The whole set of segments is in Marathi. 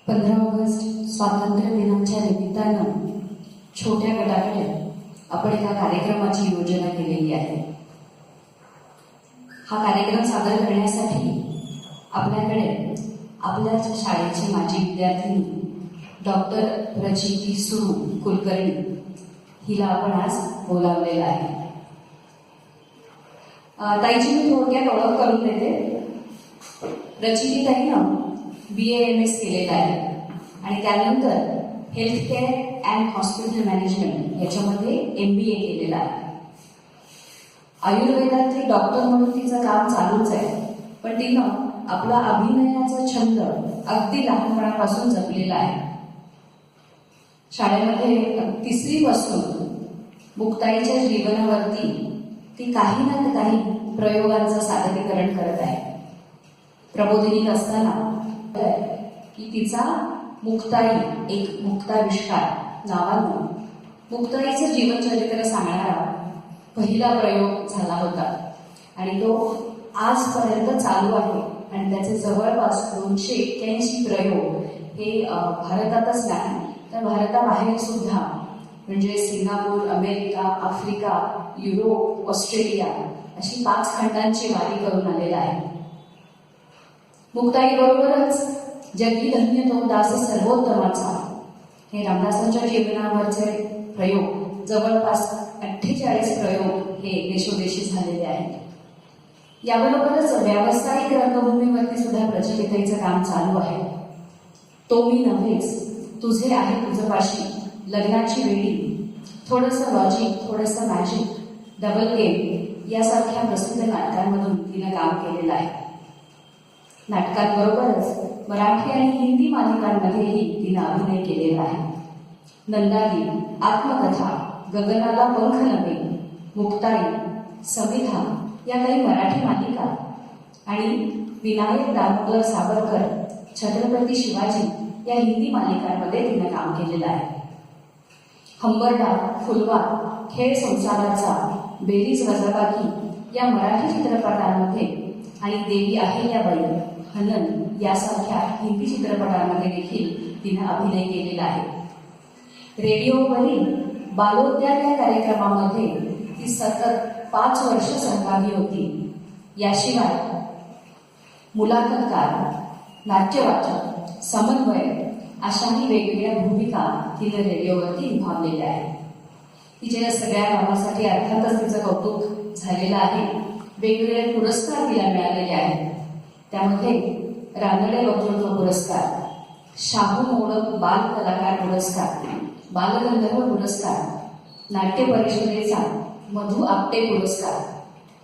15 ऑगस्ट स्वातंत्र्य दिनाच्या निमित्तानं छोट्या गटाकडे आपण एका कार्यक्रमाची योजना केलेली आहे. हा कार्यक्रम सादर करण्यासाठी आपल्याकडे आपल्या शाळेची माजी विद्यार्थिनी डॉक्टर प्रचिती सुरू कुलकर्णी हिला आपण आज बोलावलेलं आहे. ताईची मी थोडक्यात ओळख करून देते. प्रचिती ताईनं BA-MS केलेलं आहे आणि त्यानंतर health care and hospital management याच्यामध्ये MBA केलेलं आहे. आयुर्वेदातली डॉक्टर म्हणून तिचं काम चालूच आहे, पण तिनं आपला अभिनयाचा छंद अगदी लहानपणापासून जपलेला आहे. शाळेमध्ये 3री पासून मुक्ताईच्या जीवनावरती ती काही ना काही प्रयोगांचं सादरीकरण करत आहे. प्रबोधिनीत असताना की तिचा मुक्ताई एक मुक्ताविष्कार नावानं मुक्ताईचं जीवनचरित्र सांगणारा पहिला प्रयोग झाला होता आणि तो आजपर्यंत चालू आहे आणि त्याचे जवळपास 281 प्रयोग हे भारतातच नाही तर भारताबाहेर सुद्धा म्हणजे Singapore, America, Africa, Europe, Australia अशी 5 खंडांची वारी करून आलेला आहे. मुक्ताई बरोबरच जगी धन्य तो दास सर्वोत्तमाचा हे रामदासांच्या जीवनावरचे प्रयोग जवळपास 48 प्रयोग हे देशोदेशी झालेले आहेत. याबरोबरच व्यावसायिक रंगभूमीवरती सुद्धा प्रचलिताईचं काम चालू आहे. तो मी नव्हेच, तुझे आहे तुझं पाशी, लग्नाची वेळी, थोडंसं लॉजिक, थोडंसं मॅजिक, डबल गेम यासारख्या प्रसिद्ध नाटकांमधून तिनं काम केलेलं आहे. नाटकांबरोबरच मराठी आणि हिंदी मालिकांमध्येही तिनं अभिनय केलेला आहे. नंदादी, आत्मकथा, गगनाला पंख नवे, मुक्ताई, समिधा या काही मराठी मालिका आणि विनायक दामोदर सावरकर, छत्रपती शिवाजी या हिंदी मालिकांमध्ये तिनं काम केलेलं आहे. हंबरडा, फुलवा, खेळ संसाराचा, बेरीज वजाबाकी या मराठी चित्रपटांमध्ये आणि देवी अहिल्याबाई, हनन यासारख्या हिंदी चित्रपटांमध्ये देखील तिनं अभिनय केलेला आहे. रेडिओवरील बालोद्यान या कार्यक्रमामध्ये ती सतत 5 वर्ष सहभागी होती. याशिवाय मुलाखतकार, नाट्यवाचक, समन्वय अशाही वेगवेगळ्या भूमिका तिने रेडिओवरती निभावलेल्या आहेत. तिच्या या सगळ्या कामासाठी अर्थातच तिचं कौतुक झालेलं आहे. वेगवेगळे पुरस्कार तिला मिळालेले आहेत. त्यामध्ये रानडे वक्तृत्व पुरस्कार, शाहू मोडक बाल कलाकार पुरस्कार, बालगंधर्व पुरस्कार, नाट्य परिषदेचा मधु आपटे पुरस्कार,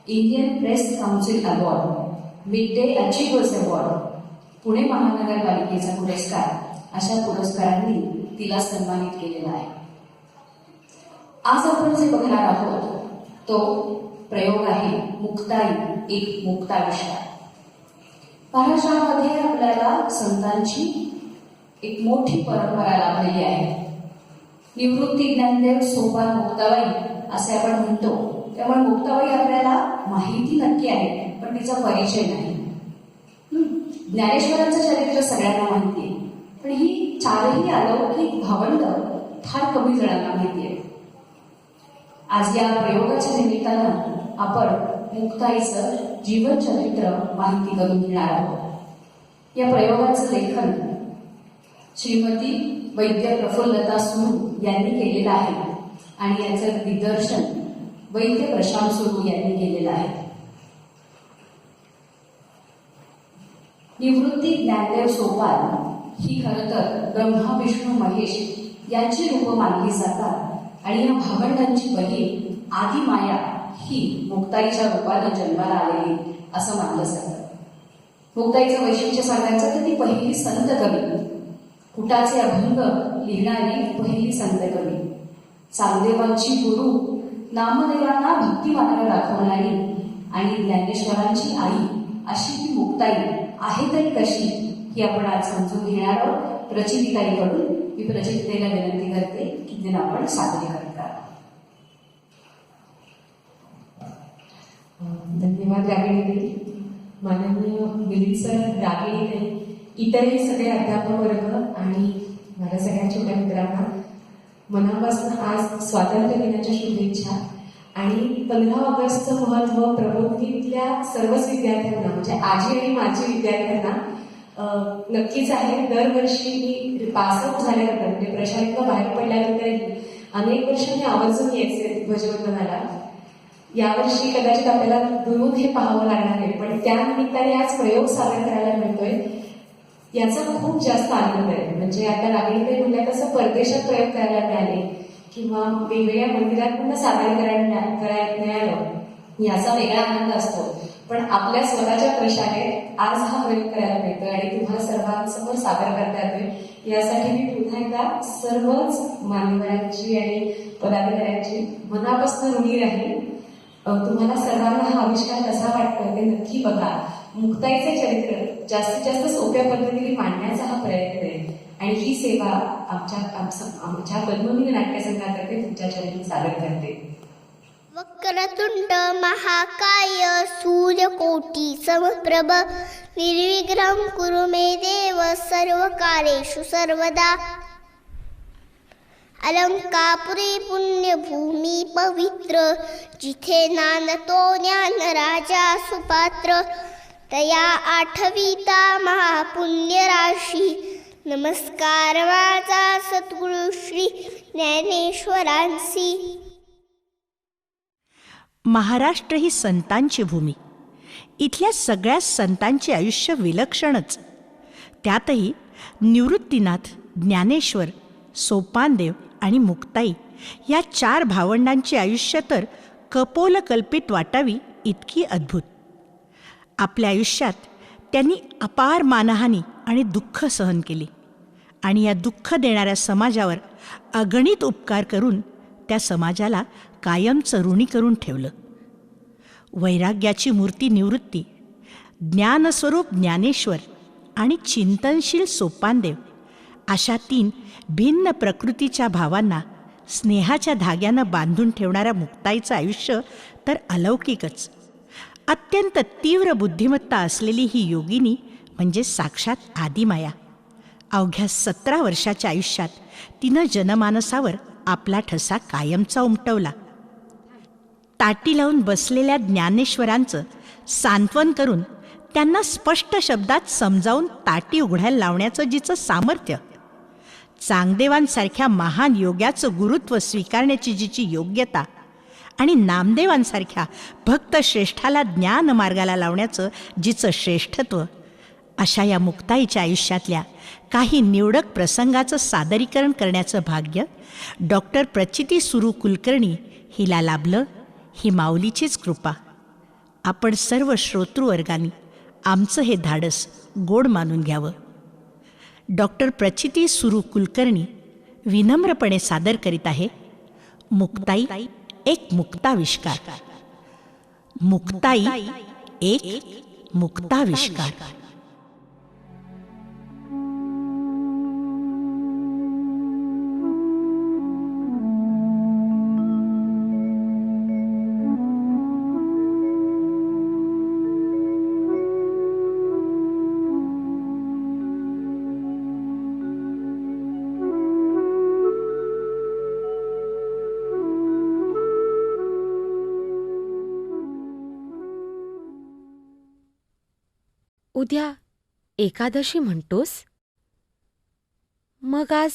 Indian press council award, mid day achievers award, Pune महानगरपालिकेचा पुरस्कार अशा पुरस्कारांनी तिला सन्मानित केलेला आहे. आज आपण जे बघणार आहोत तो प्रयोग आहे मुक्ताई एक मुक्ताविष्कार. महाराष्ट्रामध्ये आपल्याला संतांची एक मोठी परंपरा लाभलेली आहे. निवृत्ती ज्ञानदेव सोपान मुक्ताबाई असे आपण म्हणतो. त्यामुळे मुक्ताबाई आपल्याला माहिती नक्की आहे पण तिचा परिचय नाही. ज्ञानेश्वरांचं चरित्र सगळ्यांना माहिती आहे पण ही 4ही अलौकिक भावंड फार कमी जणांना माहिती आहे. आज या प्रयोगाच्या निमित्तानं आपण मुक्ताईचं जीवनचरित्र माहिती करून घेणार आहोत. या प्रयोगाचं लेखन श्रीमती वैद्य प्रफुल्लता सुरू यांनी केलेलं आहे आणि याचं दिग्दर्शन वैद्य प्रशांत सुरू यांनी केलेलं आहे. निवृत्ती ज्ञानदेव सोपान ही खरं तर ब्रह्मा विष्णू महेश यांची रूपं मानली जातात आणि या भावंडांची बहीण आदिमाया ही मुक्ताईच्या रूपानं जन्माला आलेली असं मानलं जातं. मुक्ताईचं वैशिष्ट्य सांगायचं तर ती पहिली संत कवी, कुटाचे अभंग लिहिणारी पहिली संत कवी, चांगदेवांची गुरु, नामदेवांना भक्तिमार्ग दाखवणारी आणि ज्ञानेश्वरांची आई अशी ती मुक्ताई आहे तरी कशी ही आपण आज समजून घेणार आहोत. प्रचितीताईकडून मी प्रचितीताईला विनंती करते की तिला आपण सादरीकरण करा. धन्यवाद रागिणीताई. माननीय मिलिंद सर, रागिणीताई इतरही सगळे अध्यापक वर्ग आणि माझ्या सगळ्या छोट्या मित्रांना मनापासून आज स्वातंत्र्य दिनाच्या शुभेच्छा. आणि 15 ऑगस्टचं महत्त्व प्रबोधिनीतल्या सर्वच विद्यार्थ्यांना म्हणजे आजी आणि माजी विद्यार्थ्यांना नक्कीच आहे. दरवर्षी मी पासआउट झाल्यानंतर म्हणजे प्रशालेतनं बाहेर पडल्यानंतरही अनेक वर्ष मी आवर्जून यायचे ध्वजवंदनाला. यावर्षी कदाचित आपल्याला दुरून हे पाहावं लागणार आहे, पण त्यानिमित्ताने आज प्रयोग सादर करायला मिळतोय याचा खूप जास्त आनंद आहे. म्हणजे आता रागिणीताई म्हणल्या तसं परदेशात प्रयोग करायला मिळाले किंवा वेगवेगळ्या मंदिरांतून सादर करायला मिळालं याचा वेगळा आनंद असतो. पण आपल्या स्वतःच्या प्रशालेत आज हा प्रयोग करायला मिळतोय आणि तुम्हाला सर्वांसमोर सादर करता येतोय यासाठी मी पुन्हा एकदा सर्वच मान्यवरांची आणि पदाधिकाऱ्यांची मनापासून ऋणी राहील. तुम्हाला सर्वांना हा आविष्कार कसा वाटतो ते नक्की बघा. मुक्ताईचे चरित्र जास्तीत जास्त सोप्या पद्धतीने मांडण्याचा हा प्रयत्न आहे आणि ही सेवा आमच्या पद्ममिनी नाट्यसंघातर्फे तुमच्या चरणी सादर करते. वक्रतुंड महाकाय सूर्यकोटी समप्रभ निर्विघ्नं कुरु मे देव सर्वकार्येषु सर्वदा. अलंकापुरी पुण्यभूमी पवित्र जिथे नांदतो ज्ञान राजा सुपात्र. तया आठविता महापुण्य राशी नमस्कार माझा सद्गुरु श्री ज्ञानेश्वरांसी. महाराष्ट्र ही संतांची भूमी. इथल्या सगळ्या संतांचे आयुष्य विलक्षणच. त्यातही निवृत्तीनाथ, ज्ञानेश्वर, सोपानदेव आणि मुक्ताई या 4 भावंडांचे आयुष्य तर कपोलकल्पित वाटावी इतकी अद्भुत. आपल्या आयुष्यात त्यांनी अपार मानहानी आणि दुःख सहन केली आणि या दुःख देणाऱ्या समाजावर अगणित उपकार करून त्या समाजाला कायमचं ऋणी करून ठेवलं. वैराग्याची मूर्ती निवृत्ती, ज्ञानस्वरूप ज्ञानेश्वर आणि चिंतनशील सोपानदेव अशा 3 भिन्न प्रकृतीच्या भावांना स्नेहाच्या धाग्यानं बांधून ठेवणाऱ्या मुक्ताईचं आयुष्य तर अलौकिकच. अत्यंत तीव्र बुद्धिमत्ता असलेली ही योगिनी म्हणजे साक्षात आदिमाया. अवघ्या 17 वर्षाच्या आयुष्यात तिनं जनमानसावर आपला ठसा कायमचा उमटवला. ताटी लावून बसलेल्या ज्ञानेश्वरांचं सांत्वन करून त्यांना स्पष्ट शब्दात समजावून ताटी उघडायला लावण्याचं जिचं सामर्थ्य, चांगदेवांसारख्या महान योग्याचं गुरुत्व स्वीकारण्याची जिची योग्यता आणि नामदेवांसारख्या भक्त श्रेष्ठाला ज्ञान मार्गाला लावण्याचं जिचं श्रेष्ठत्व, अशा या मुक्ताईच्या आयुष्यातल्या काही निवडक प्रसंगाचं सादरीकरण करण्याचं भाग्य डॉक्टर प्रचिती सुरू कुलकर्णी हिला लाभलं. ही माऊलीचीच कृपा. आपण सर्व श्रोतृवर्गांनी आमचं हे धाडस गोड मानून घ्यावं. डॉक्टर प्रचिती सुरू कुलकर्णी विनम्रपणे सादर करीत आहे मुक्ताई एक मुक्ताविष्कार. मुक्ताई एक मुक्ताविष्कार. उद्या एकादशी म्हणतोस? मग आज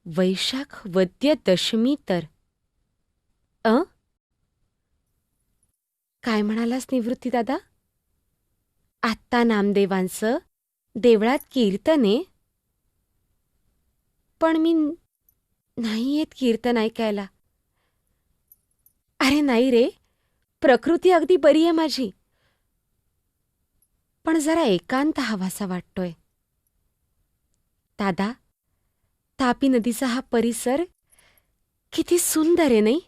वैशाख वद्य दशमी तर काय म्हणालास निवृत्ती दादा? आत्ता नामदेवांचं देवळात कीर्तने? पण मी नाही येत कीर्तन ऐकायला. अरे नाही रे, प्रकृती अगदी बरी आहे माझी, पण जरा एकांत हवासा वाटतोय. दादा, तापी नदीचा हा परिसर किती सुंदर आहे नाही?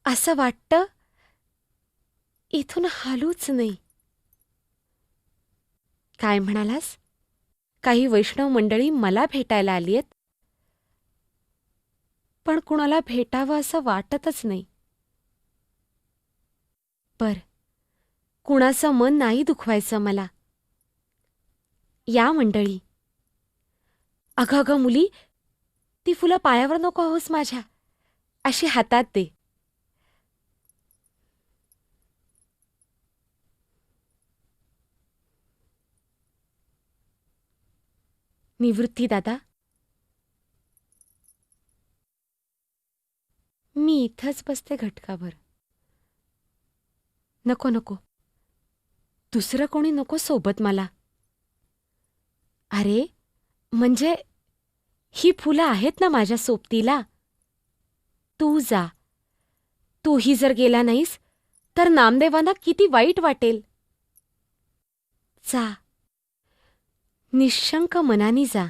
असं वाटतं इथून हालूच नाही. काय म्हणालास? काही वैष्णव मंडळी मला भेटायला आलीयत, पण कुणाला भेटावं असं वाटतच नाही. कुणाचं मन नाही दुखवायचं मला. या मंडळी. अगं अगं मुली, ती फुलं पायावर नको आहोस माझ्या, अशी हातात दे. निवृत्ती दादा, मी इथंच बसते घटकाभर. नको नको, दुसरं कोणी नको सोबत मला. अरे म्हणजे ही फुलं आहेत ना माझ्या सोबतीला. तू जा. तूही जर गेला नाहीस तर नामदेवांना किती वाईट वाटेल. जा, निशंक मनानी जा.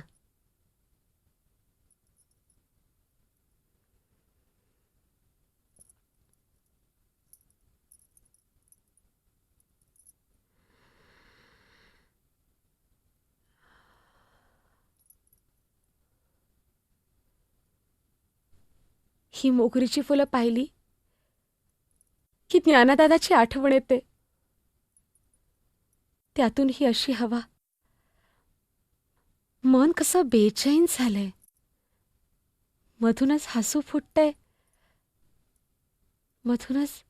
ही मोगरीची फुलं पाहिली की ज्ञानदादाची आठवण येते. त्यातून ही अशी हवा. मन कसं बेचैन झालंय. मधूनच हसू फुटतंय, मधूनच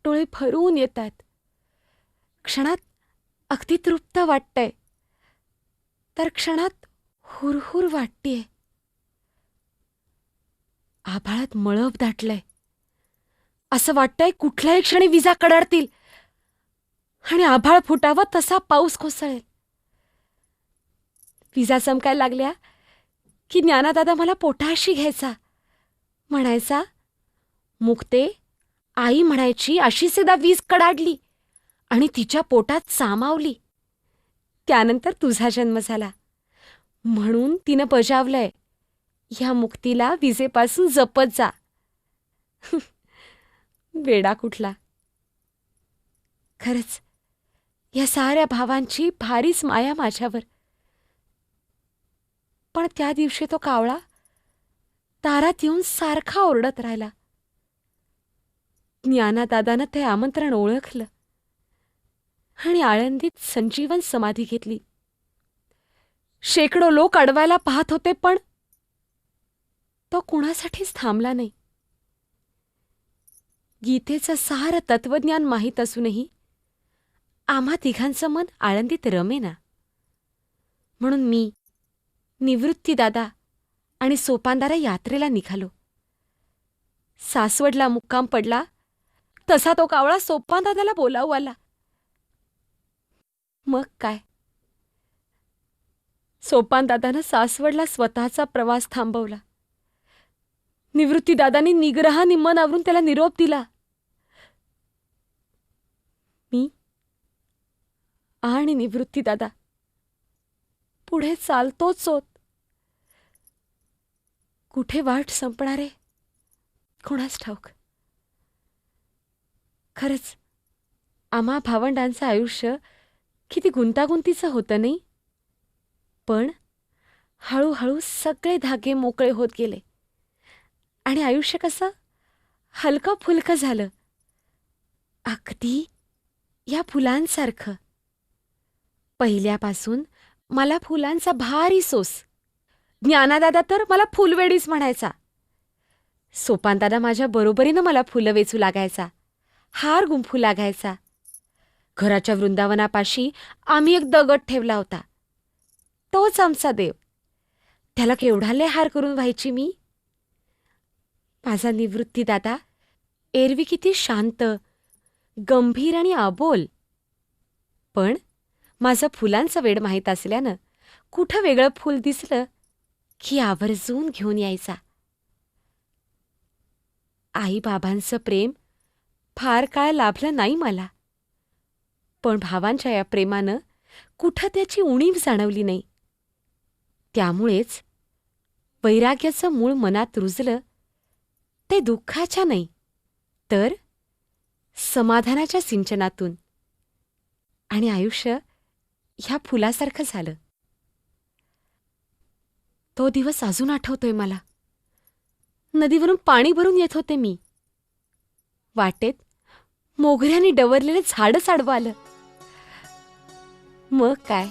डोळे भरून येतात. क्षणात अगदी तृप्त वाटतंय, तर क्षणात हुरहुर वाटतेय. आभाळात मळभ दाटलंय. असं वाटतंय कुठल्याही क्षणी विजा कडाडतील आणि आभाळ फुटावं तसा पाऊस कोसळेल. विजा चमकायला लागल्या की ज्ञानादादा मला पोटाशी घ्यायचा. म्हणायचा, मुक्ते, आई म्हणायची अशीच एकदा वीज कडाडली आणि तिच्या पोटात सामावली. त्यानंतर तुझा जन्म झाला. म्हणून तिनं बजावलंय, ह्या मुक्तीला विजेपासून जपत जा. वेडा कुठला. खरंच या साऱ्या भावांची भारीच माया माझ्यावर. पण त्या दिवशी तो कावळा दारात येऊन सारखा ओरडत राहिला. ज्ञानादादानं ते आमंत्रण ओळखलं आणि आळंदीत संजीवन समाधी घेतली. शेकडो लोक अडवायला पाहत होते, पण तो कुणासाठीच थांबला नाही. गीतेचं सारं तत्वज्ञान माहीत असूनही आम्हा तिघांचं मन आळंदीत रमेना. म्हणून मी, निवृत्ती दादा आणि सोपानदारा यात्रेला निघालो. सासवडला मुक्काम पडला तसा तो कावळा सोपानदादाला बोलावू आला. मग काय, सोपानदादानं सासवडला स्वतःचा प्रवास थांबवला. निवृत्तीदादांनी निग्रहाने मन आवरून त्याला निरोप दिला. मी आणि निवृत्तीदादा पुढे चालतोच होत. कुठे वाट संपणारे कोणास ठाऊक. खरंच आम्हा भावंडांचं आयुष्य किती गुंतागुंतीचं होतं नाही. पण हळूहळू सगळे धागे मोकळे होत गेले आणि आयुष्य कसं हलकं फुलकं झालं. अगदी या फुलांसारखं. पहिल्यापासून मला फुलांचा भारी सोस. ज्ञानादादा तर मला फुलवेडीच म्हणायचा. सोपानदादा माझ्या बरोबरीनं मला फुलं वेचू लागायचा, हार गुंफू लागायचा. घराच्या वृंदावनापाशी आम्ही एक दगड ठेवला होता. तोच आमचा देव. त्याला केवढाले हार करून व्हायची मी. माझा निवृत्तीदादा एरवी किती शांत, गंभीर आणि अबोल. पण माझं फुलांचं वेड माहीत असल्यानं कुठं वेगळं फूल दिसलं की आवर्जून घेऊन यायचा. आई बाबांचं प्रेम फार काळ लाभलं नाही मला, पण भावांच्या या प्रेमानं कुठं त्याची उणीव जाणवली नाही. त्यामुळेच वैराग्याचं मूळ मनात रुजलं ते दुःखाच्या नाही, तर समाधानाच्या सिंचनातून. आणि आयुष्य ह्या फुलासारखं झालं. तो दिवस अजून आठवतोय मला. नदीवरून पाणी भरून येत होते मी. वाटेत मोगऱ्याने डवरलेलं झाडच आडवं आलं. मग काय,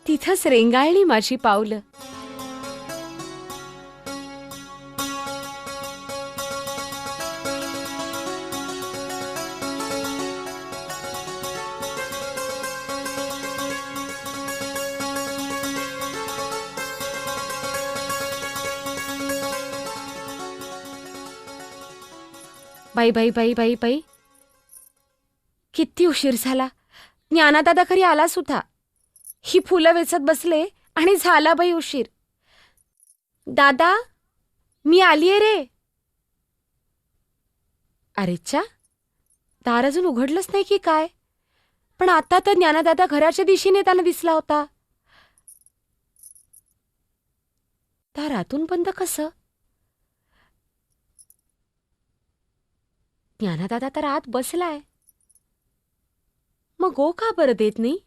तिथंच रेंगाळली माझी पावलं. बाई बाई बाई बाई बाई, किती उशीर झाला. ज्ञानादादा घरी आला सुद्धा. ही फुलं वेचत बसले आणि झाला बाई उशीर. दादा, मी आलीये रे. अरेच्चा, दार अजून उघडलंच नाही की काय. पण आता तर ज्ञानादादा घराच्या दिशेने येताना दिसला होता. दार आतून बंद कसं? ज्ञानादादा तर आत बसलाय. मग गो का बरं देत नाही?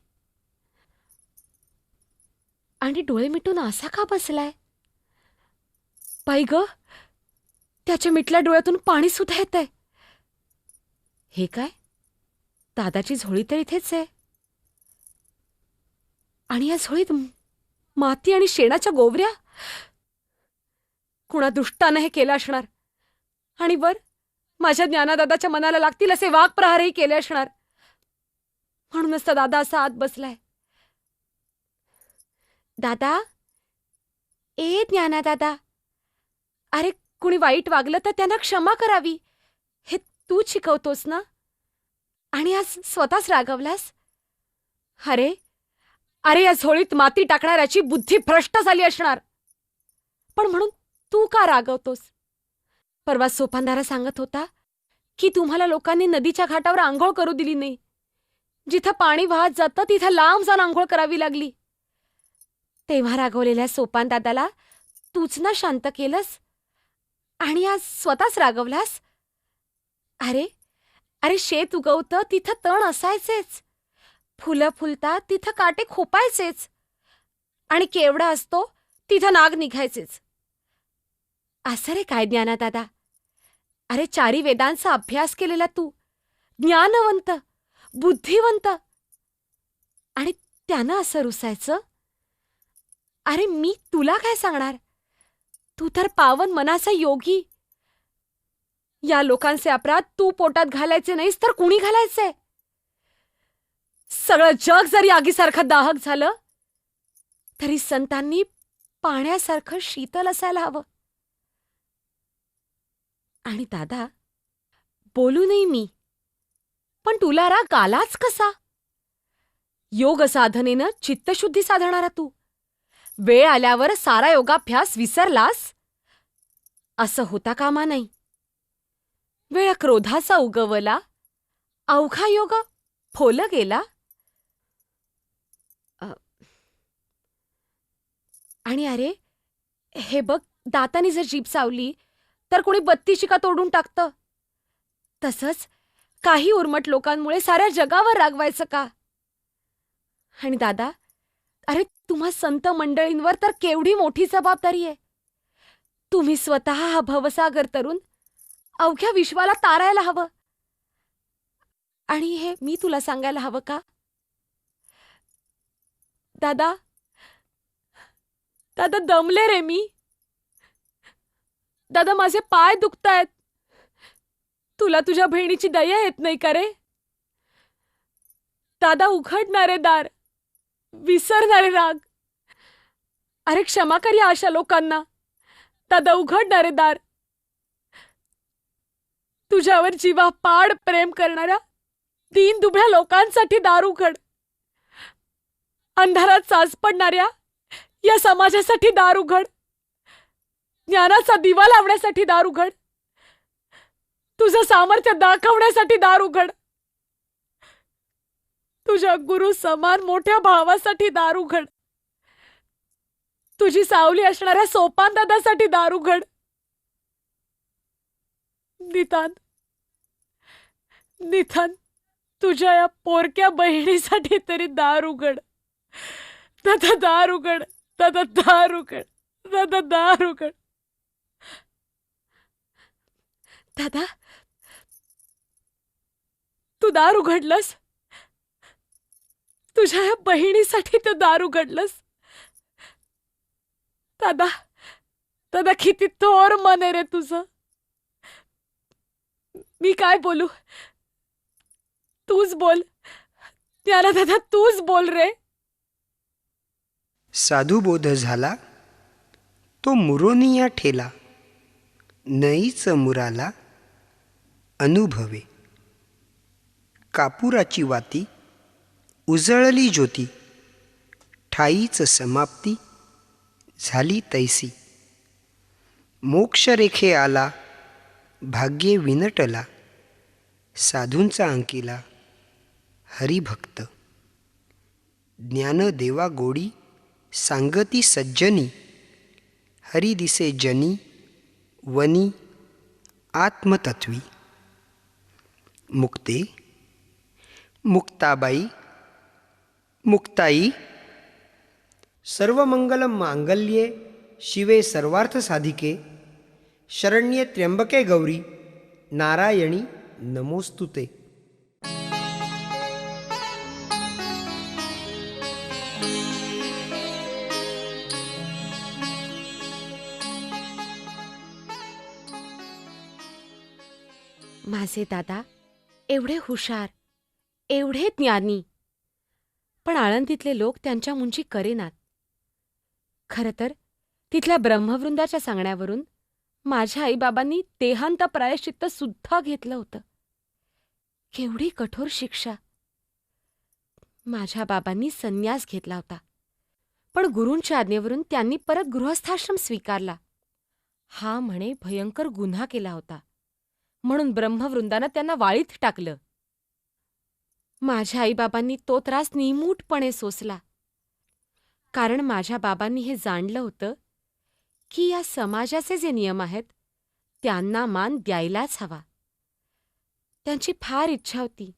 आणि डोळे मिटून असा का बसलाय? बाई ग, त्याच्या मिटल्या डोळ्यातून पाणी सुद्धा येतंय. हे काय, दादाची झोळी तर इथेच आहे. आणि या झोळीत माती आणि शेणाच्या गोवऱ्या. कुणा दुष्टानं हे केलं असणार. आणि वर माझ्या ज्ञानादादाच्या मनाला लागतील असे वाघ प्रहारही केले असणार. म्हणूनच तर दादा असा आत बसलाय. दादा, ए ज्ञानादादा, अरे कुणी वाईट वागलं तर त्यांना क्षमा करावी हे तूच शिकवतोस ना. आणि आज स्वतःच रागवलास. अरे अरे या झोळीत माती टाकणाऱ्याची बुद्धी भ्रष्ट झाली असणार. पण म्हणून तू का रागवतोस? परवा सोपानदारा सांगत होता की तुम्हाला लोकांनी नदीच्या घाटावर आंघोळ करू दिली नाही. जिथं पाणी वाहत जातं तिथं लांब जाऊन आंघोळ करावी लागली. तेव्हा रागवलेल्या सोपानदादाला तूच ना शांत केलंस. आणि आज स्वतःच रागवलास. अरे अरे शेत उगवतं तिथं तण असायचेच. फुलं फुलतात तिथं काटे खोपायचेच. आणि केवढा असतो तिथं नाग निघायचेच. असं रे काय ज्ञानादादा? अरे चारी वेदांचा अभ्यास केलेला तू, ज्ञानवंत, बुद्धिवंत, आणि त्यानं असं रुसायचं? अरे मी तुला काय सांगणार? तू तर पावन मनाचा योगी. या लोकांचे अपराध तू पोटात घालायचे नाहीस तर कुणी घालायचे? सगळं जग जरी आगीसारखं दाहक झालं तरी संतांनी पाण्यासारखं शीतल असायला हवं. आणि दादा, बोलू नाही मी, पण तुला राग आलाच कसा? योग साधनेनं चित्तशुद्धी साधणारा तू वेळ आल्यावर सारा योगाभ्यास विसरलास असं होता कामा नाही. वेळ क्रोधाचा उगवला, अवघा योग फोल गेला. आणि अरे हे बघ, दाताने जर जीभ चावली तर कोणी बत्ती शिका तोडून टाकतं. तसंच काही उर्मट लोकांमुळे साऱ्या जगावर रागवायचं का? आणि दादा, अरे तुम्हा संत मंडळींवर तर केवढी मोठी जबाबदारी आहे. तुम्ही स्वतः हा भवसागर तरून अवघ्या विश्वाला तारायला हवं. आणि हे मी तुला सांगायला हवं का? दादा, दादा दमले रे मी. दादा माझे पाय दुखतायत. तुला तुझ्या बहिणीची दया येत नाही का रे? दादा उघडणारे दार, विसरणारे राग. अरे क्षमा कर या अशा लोकांना. दादा उघडणारे दार, तुझ्यावर जीवापाड प्रेम करणाऱ्या दीन दुबळ्या लोकांसाठी दार उघड. अंधारात साज पडणाऱ्या या समाजासाठी दार उघड. ज्ञानाचा दिवा लावण्यासाठी दार उघड. तुझं सामर्थ्य दाखवण्यासाठी दार उघड. तुझ्या गुरु समान मोठ्या भावासाठी दार उघड. तुझी सावली असणाऱ्या सोपान दादासाठी दार उघड. नितान, नितान, तुझ्या या पोरक्या बहिणीसाठी तरी दार उघड. दादा दार उघड. दादा दार उघड. दादा दार उघड. दादा, तू दार उघडलंस तुझ्या या बहिणीसाठी तू दार उघडलंस. दादा, दादा, किती थोर मन आहे रे तुझं. मी काय बोलू? तूच बोल. त्याला दादा, तूच बोल रे. साधुबोध झाला तो मुरोनिया ठेला, नईच मुराला अनुभवे. कापुराची वाती उजळली ज्योती, ठाईच समाप्ती झाली तैसी. मोक्षरेखे आला भाग्ये विनटला, साधूंचा अंकिला हरिभक्त. ज्ञानदेवा गोडी सांगती सज्जनी, हरी दिसे जनी वनी आत्मतत्वी. मुक्ते, मुक्ताबाई, मुक्ताई. सर्वमंगलम मांगल्ये शिवे सर्वार्थ साधिके, शरण्ये त्र्यंबके गौरी नारायणी नमोस्तुते. माझे दादा एवढे हुशार, एवढे ज्ञानी, पण आळंदीतले लोक त्यांच्या मुंची करेनात. खरं तर तिथल्या ब्रह्मवृंदाच्या सांगण्यावरून माझ्या आईबाबांनी देहांत प्रायश्चित्त सुद्धा घेतलं होतं. केवढी कठोर शिक्षा. माझ्या बाबांनी संन्यास घेतला होता, पण गुरूंच्या आज्ञेवरून त्यांनी परत गृहस्थाश्रम स्वीकारला. हा म्हणे भयंकर गुन्हा केला होता, म्हणून ब्रह्मवृंदानं त्यांना वाळीत टाकलं. माझ्या आईबाबांनी तो त्रास निमूटपणे सोसला, कारण माझ्या बाबांनी हे जाणलं होतं की या समाजाचे जे नियम आहेत त्यांना मान द्यायलाच हवा. त्यांची फार इच्छा होती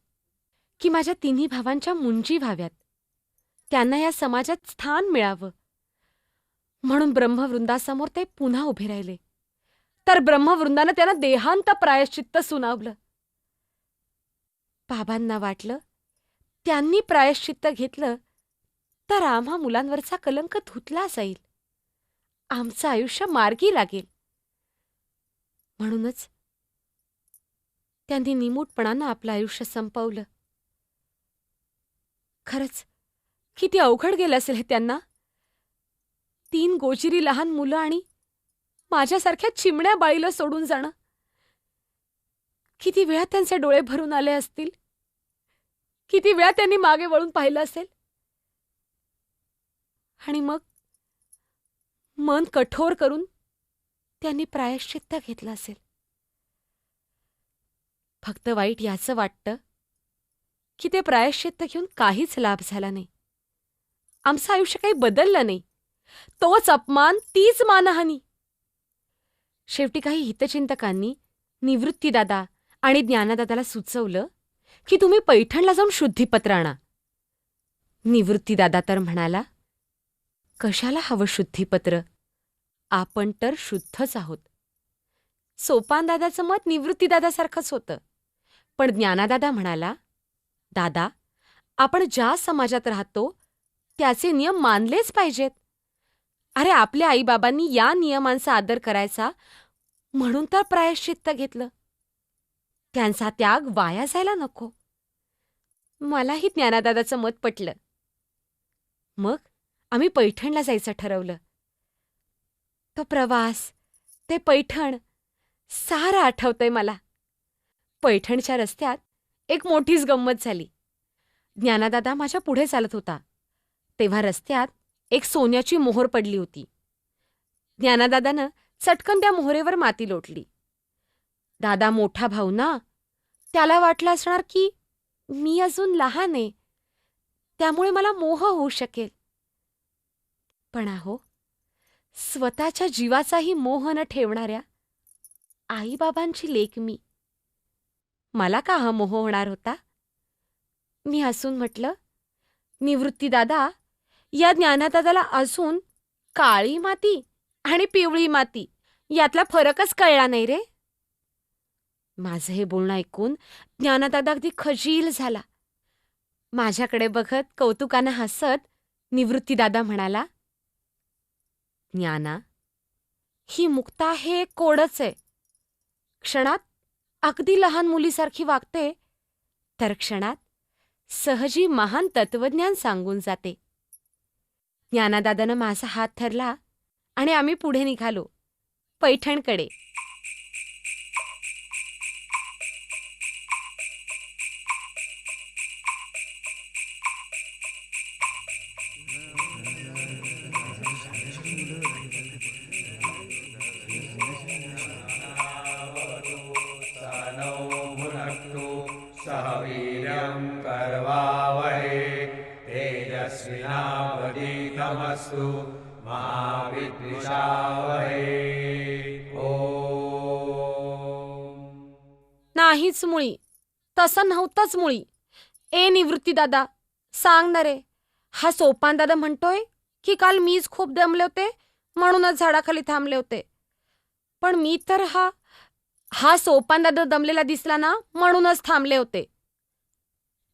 की माझ्या तिन्ही भावांच्या मुंजी व्हाव्यात, त्यांना या समाजात स्थान मिळावं. म्हणून ब्रह्मवृंदासमोर ते पुन्हा उभे राहिले, तर ब्रह्मवृंदानं त्यांना देहांत प्रायश्चित्त सुनावलं. बाबांना वाटलं त्यांनी प्रायश्चित्त घेतलं तर आम्हा मुलांवरचा कलंक धुतला जाईल, आमचं आयुष्य मार्गी लागेल. म्हणूनच त्यांनी निमूटपणानं आपलं आयुष्य संपवलं. खरंच किती अवघड गेलं असेल हे त्यांना. 3 गोजिरी लहान मुलं आणि माझ्यासारख्या चिमण्या बाळीला सोडून जाणं. किती वेळा त्यांचे डोळे भरून आले असतील, किती वेळा त्यांनी मागे वळून पाहिलं असेल. आणि मग मन कठोर करून त्यांनी प्रायश्चित्त घेतलं असेल. फक्त वाईट याचं वाटतं की ते प्रायश्चित्त घेऊन काहीच लाभ झाला नाही. आमचं आयुष्य काही बदललं नाही. तोच अपमान, तीच मानहानी. शेवटी काही हितचिंतकांनी निवृत्तीदादा आणि ज्ञानदादाला सुचवलं की तुम्ही पैठणला जाऊन शुद्धीपत्र आणा. निवृत्तीदादा तर म्हणाला, कशाला हवं शुद्धीपत्र, आपण तर शुद्धच आहोत. सोपानदादाचं मत निवृत्तीदादासारखंच होतं, पण ज्ञानादादा म्हणाला, दादा, आपण ज्या समाजात राहतो त्याचे नियम मानलेच पाहिजेत. अरे, आपल्या आईबाबांनी या नियमांचा आदर करायचा म्हणून तर प्रायश्चित्त घेतलं. त्यांचा त्याग वाया जायला नको. मलाही ज्ञानादादाचं मत पटलं. मग आम्ही पैठणला जायचं ठरवलं. तो प्रवास, ते पैठण सारं आठवतंय मला. पैठणच्या रस्त्यात एक मोठीच गंमत झाली. ज्ञानादादा माझ्या पुढे चालत होता, तेव्हा रस्त्यात एक सोन्याची मोहोर पडली होती. ज्ञानादादानं चटकन त्या मोहरेवर माती लोटली. दादा मोठा भाऊ ना, त्याला वाटलं असणार की मी अजून लहान आहे, त्यामुळे मला मोह होऊ शकेल. पण अहो, स्वतःच्या जीवाचाही मोह न ठेवणाऱ्या आईबाबांची लेक मी. मला का हा मोह होणार होता? मी हसून म्हटलं, निवृत्तीदादा, या ज्ञानादादाला अजून काळी माती आणि पिवळी माती यातला फरकच कळला नाही रे. माझं हे बोलणं ऐकून ज्ञानदादा अगदी खजील झाला. माझ्याकडे बघत कौतुकानं हसत निवृत्तीदादा म्हणाला, ज्ञाना, ही मुक्ता हे कोडच आहे. क्षणात अगदी लहान मुलीसारखी वागते, तर क्षणात सहजी महान तत्वज्ञान सांगून जाते. ज्ञानादादानं माझा हात धरला आणि आम्ही पुढे निघालो, पैठणकडे. सह वीर्यं कर्वावहे तेजस्विनावधीतमस्तु मा विद्विषावहे. ओम. नाहीच मुळी, तसं नव्हतंच मुळी. ए निवृत्तीदादा, सांग ना रे, हा सोपानदादा म्हणतोय की काल मीच खूप दमले होते म्हणूनच झाडाखाली थांबले होते. पण मी तर हा सोपानदादा दमलेला दिसला ना म्हणूनच थांबले होते.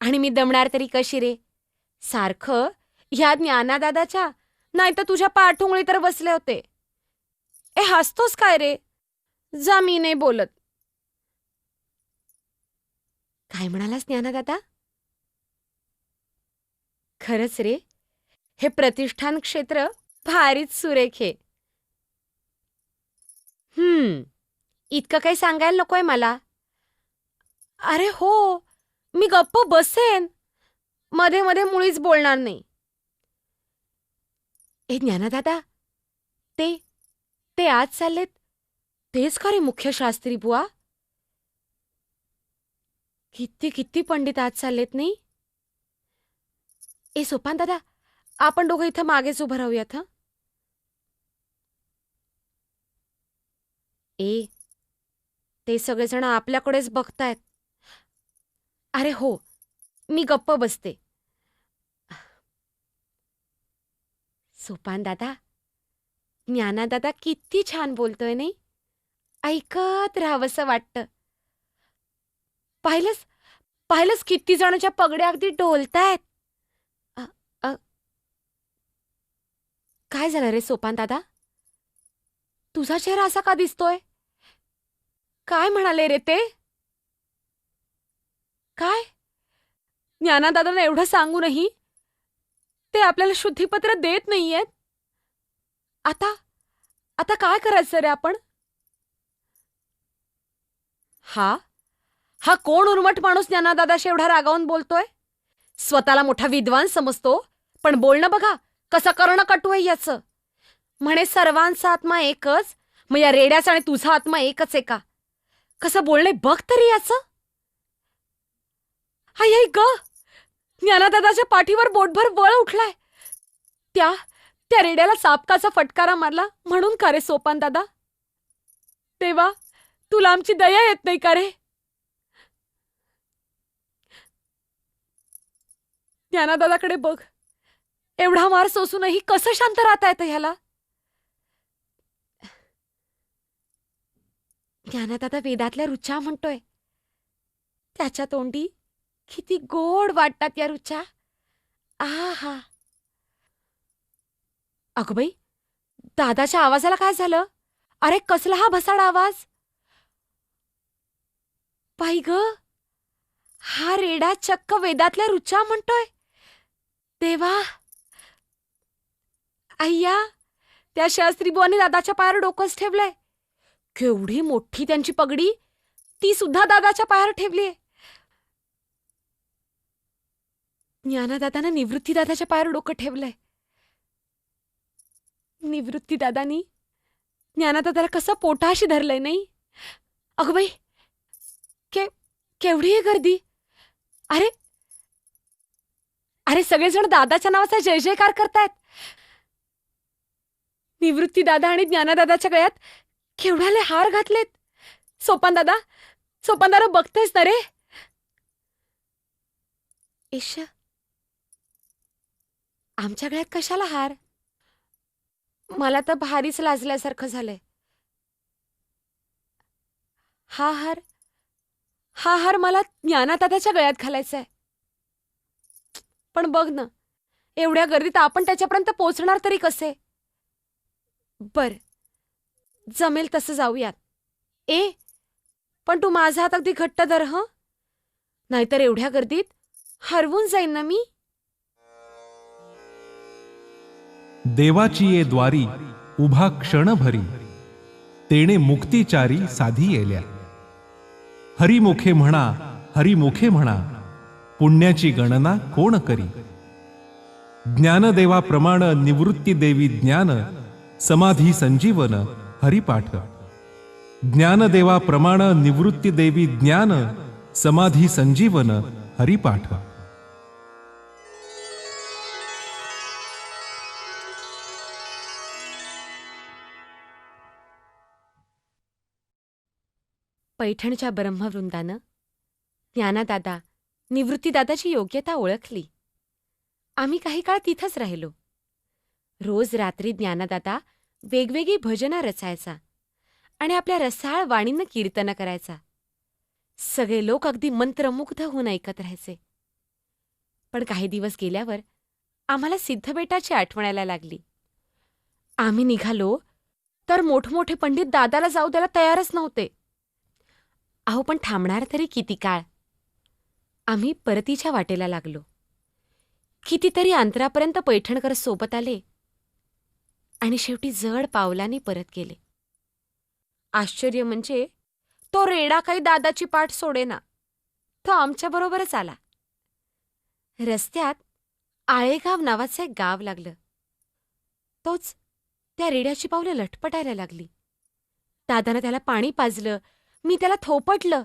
आणि मी दमणार तरी कशी रे? सारखं ह्या ज्ञानादादाच्या नाही तर तुझ्या पाठुंगळी तर बसले होते. ए हसतोस काय रे? जा, मी नाही बोलत. काय म्हणालास ज्ञानादादा? खरंच रे, हे प्रतिष्ठान क्षेत्र भारीच सुरेख आहे. इतकं काही सांगायला नकोय मला. अरे हो, मी गप्प बसेन, मध्ये मध्ये मुळीच बोलणार नाही. ए ज्ञानदादा, ते आज चाललेत तेच खरे मुख्य शास्त्री बुवा? किती किती पंडित आज चाललेत नाही? ए सोपान दादा, आपण दोघं इथं मागेच उभं राहूयात. हं? ए, ते सगळेजण आपल्याकडेच बघतायत. अरे हो, मी गप्प बसते. सोपान दादा, ज्ञानादादा किती छान बोलतोय नाही? ऐकत राहावंसं वाटतं. पाहिलंच किती जणांच्या पगड्या अगदी डोलतायत. काय झालं रे सोपान दादा? तुझा चेहरा असा का दिसतोय? काय म्हणाले रे ते? काय? ज्ञानादादांना एवढं सांगूनही ते आपल्याला शुद्धीपत्र देत नाहीयेत. आता काय करायचं रे आपण? हा कोण उर्मट माणूस ज्ञानादादाशी एवढा रागावून बोलतोय? स्वतःला मोठा विद्वान समजतो, पण बोलणं बघा कसं करणं कटू आहे याचं. म्हणे सर्वांचा आत्मा एकच, मग या रेड्याचा आणि तुझा आत्मा एकच आहे का? कसं बोलणे बघ तरी याचं. हाय ग, ज्ञानादादाच्या पाठीवर बोटभर बळ उठलाय. त्या रेड्याला चापकाचा फटकारा मारला म्हणून का रे सोपान दादा? देवा, तुला आमची दया येत नाही का रे? ज्ञानादादाकडे बघ, एवढा मार सोसूनही कसं शांत राहता येतं ह्याला? ज्ञानादादा वेदातल्या रुचा म्हणतोय. त्याच्या तोंडी किती गोड वाटतात या रुचा. आहा. अगं बाई, दादाच्या आवाजाला काय झालं? अरे कसला हा भसाड आवाज? बाई ग, हा रेडा चक्क वेदातल्या रुचा म्हणतोय. देवा, अय्या, त्या शास्त्रीबुवांनी दादाच्या पायावर डोकंच ठेवलंय. केवढी मोठी त्यांची पगडी, ती सुद्धा दादाच्या पायावर ठेवलीये. ज्ञानादादानं निवृत्तीदादाच्या पायावर डोकं ठेवलंय. निवृत्तीदादानी ज्ञानादादाला कसं पोटाशी धरलंय नाही? अगं बाई, केवढी आहे गर्दी. अरे सगळेजण दादाच्या नावाचा जय जयकार करतायत. निवृत्तीदादा आणि ज्ञानादादाच्या गळ्यात केवढ्याले हार घातलेत. सोपान दादा बघतेस ना रे? इश, आमच्या गळ्यात कशाला हार? मला तर भारीच लाजल्यासारखं झालंय. हा हार मला ज्ञानादादाच्या गळ्यात घालायचा आहे. पण बघ ना, एवढ्या गर्दीत आपण त्याच्यापर्यंत पोहोचणार तरी कसे? बर, जमेल तसं जाऊयात. पण तू माझा हात अगदी घट्ट धर हं, नाहीतर एवढ्या गर्दीत हरवून जाईन ना मी. देवाची ये द्वारी उभा क्षणभरी, तेणे मुक्तिचारी साधी येल्या. हरिमुखे म्हणा, हरिमुखे म्हणा, पुण्याची गणना कोण करी. ज्ञानदेवा प्रमाण निवृत्ती देवी ज्ञान, समाधी संजीवन हरिपाठ. ज्ञानदेवा प्रमाण निवृत्ती देवी ज्ञान, समाधी संजीवन हरिपाठ. पैठणच्या ब्रह्मवृंदानं ज्ञानादादा, निवृत्तीदादाची योग्यता ओळखली. आम्ही काही काळ तिथंच राहिलो. रोज रात्री ज्ञानादादा वेगवेगळी भजनं रचायचा आणि आपल्या रसाळ वाणीनं कीर्तनं करायचा. सगळे लोक अगदी मंत्रमुग्ध होऊन ऐकत राहायचे. पण काही दिवस गेल्यावर आम्हाला सिद्धबेटाची आठवण यायला लागली. आम्ही निघालो तर मोठमोठे पंडित दादाला जाऊ द्यायला तयारच नव्हते. अहो, पण थांबणार तरी किती काळ? आम्ही परतीच्या वाटेला लागलो. कितीतरी अंतरापर्यंत पैठणकर सोबत आले आणि शेवटी जड पावलांनी परत गेले. आश्चर्य म्हणजे तो रेडा काही दादाची पाठ सोडेना. तो आमच्याबरोबरच आला. रस्त्यात आळेगाव नावाचं एक गाव लागलं. तोच त्या रेड्याची पावलं लटपटायला लागली. दादानं त्याला पाणी पाजलं, मी त्याला थोपटलं,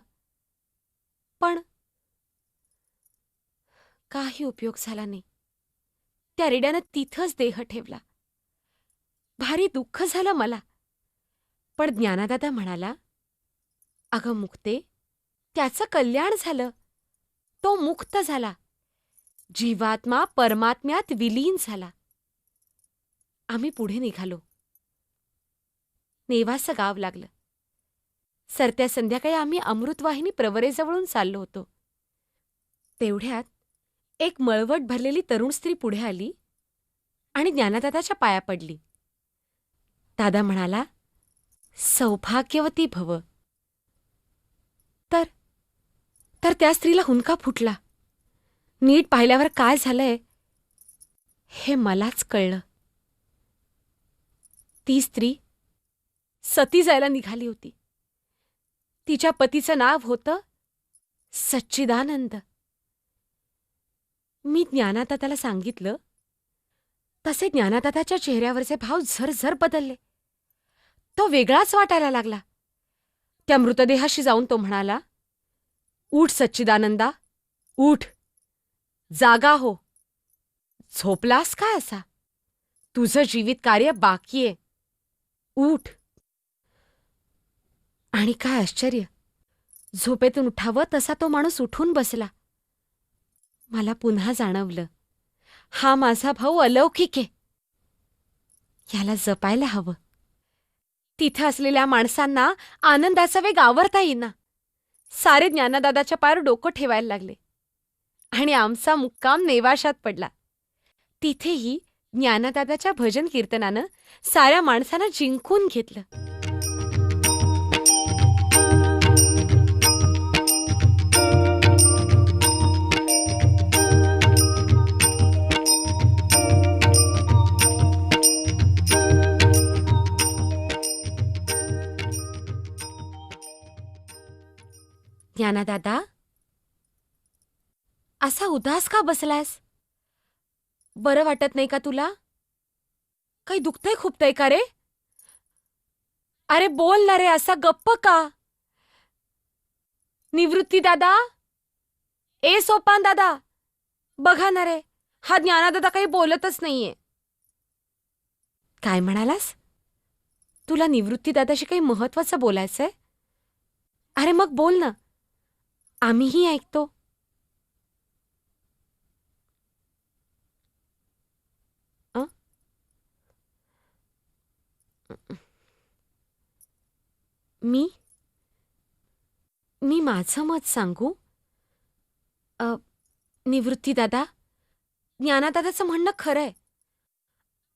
पण काही उपयोग झाला नाही. त्या रेड्यानं तिथंच देह ठेवला. भारी दुःख झालं मला. पण ज्ञानादादा म्हणाला, अगं मुक्ते, त्याचं कल्याण झालं. तो मुक्त झाला. जीवात्मा परमात्म्यात विलीन झाला. आम्ही पुढे निघालो. नेवासं गाव लागलं. सरत्या संध्याकाळी आम्ही अमृतवाहिनी प्रवरेजवळून चाललो होतो. तेवढ्यात एक मळवट भरलेली तरुण स्त्री पुढे आली आणि ज्ञानदादाच्या पाया पडली. दादा म्हणाला, सौभाग्यवती भव. तर त्या स्त्रीला हुंदका फुटला. नीट पाहिल्यावर काय झालंय हे मलाच कळलं. ती स्त्री सती जायला निघाली होती. तिच्या पतीचं नाव होतं सच्चिदानंद. मी ज्ञानादादाला सांगितलं तसे ज्ञानादादाच्या चेहऱ्यावरचे भाव झरझर बदलले. तो वेगळाच वाटायला लागला. त्या मृतदेहाशी जाऊन तो म्हणाला, उठ सच्चिदानंदा, उठ, जागा हो. झोपलास काय असा? तुझं जीवित कार्य बाकीये, उठ. आणि काय आश्चर्य, झोपेतून उठावं तसा तो माणूस उठून बसला. मला पुन्हा जाणवलं, हा माझा भाऊ अलौकिक आहे. याला जपायला हवं. तिथं असलेल्या माणसांना आनंदाचा वेग आवरता येईना. सारे ज्ञानदादाच्या पायावर डोकं ठेवायला लागले आणि आमचा मुक्काम नेवाशात पडला. तिथेही ज्ञानदादाच्या भजन कीर्तनानं साऱ्या माणसांना जिंकून घेतलं. ज्ञानादादा, असा उदास का बसलायस? बरं वाटत नाही का तुला? काही दुखतंय खुपतंय का रे? अरे बोल ना रे, असा गप्प का? निवृत्ती दादा, ए सोपान दादा, बघा ना रे, हा ज्ञानादादा काही बोलतच नाहीये. काय म्हणालास? तुला निवृत्ती दादाशी काही महत्वाचं बोलायचंय? अरे मग बोल ना, आम्हीही ऐकतो. मी माझं मत सांगू? निवृत्ती दादा, ज्ञानादादाचं म्हणणं खरंय.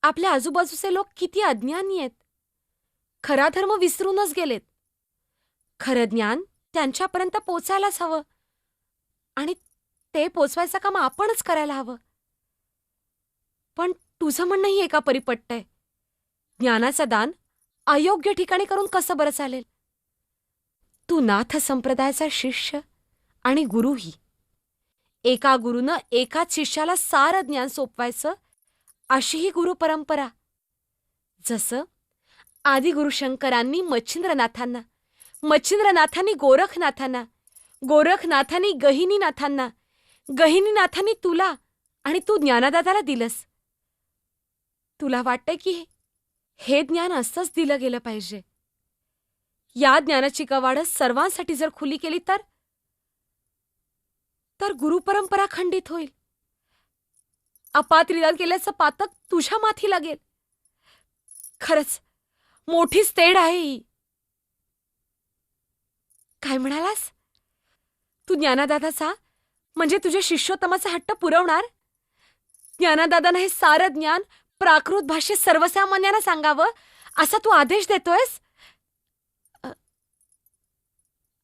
आपल्या आजूबाजूचे लोक किती अज्ञानी आहेत. खरा धर्म विसरूनच गेलेत. खरं ज्ञान त्यांच्यापर्यंत पोचायलाच हवं आणि ते पोचवायचं काम आपणच करायला हवं. पण तुझं म्हणणंही एका परी पटतंय. ज्ञानाचं दान अयोग्य ठिकाणी करून कसं बरं चालेल? तू नाथ संप्रदायाचा शिष्य आणि गुरुही. एका गुरुनं एकाच शिष्याला सारं ज्ञान सोपवायचं अशी ही गुरु परंपरा. जसं आदिगुरु शंकरांनी मच्छिंद्रनाथांना, मच्छिंद्रनाथांनी गोरखनाथांना, गोरखनाथांनी गहिनीनाथांना, गहिनीनाथांनी तुला आणि तू ज्ञानदादाला दिलंस. तुला वाटतंय की हे ज्ञान असंच दिलं गेलं पाहिजे. या ज्ञानाची कवाडं सर्वांसाठी जर खुली केली तर गुरुपरंपरा खंडित होईल. अपात्रिदान केल्याचं पातक तुझ्या माथी लागेल. खरंच मोठीच तेढ आहे ही. काय म्हणालास? तू ज्ञानदादाचा म्हणजे तुझ्या शिष्योत्तमाचा हट्ट पुरवणार? ज्ञानदादानं हे सारं ज्ञान प्राकृत भाषेत सर्वसामान्यांना सांगावं असा तू आदेश देतोयस?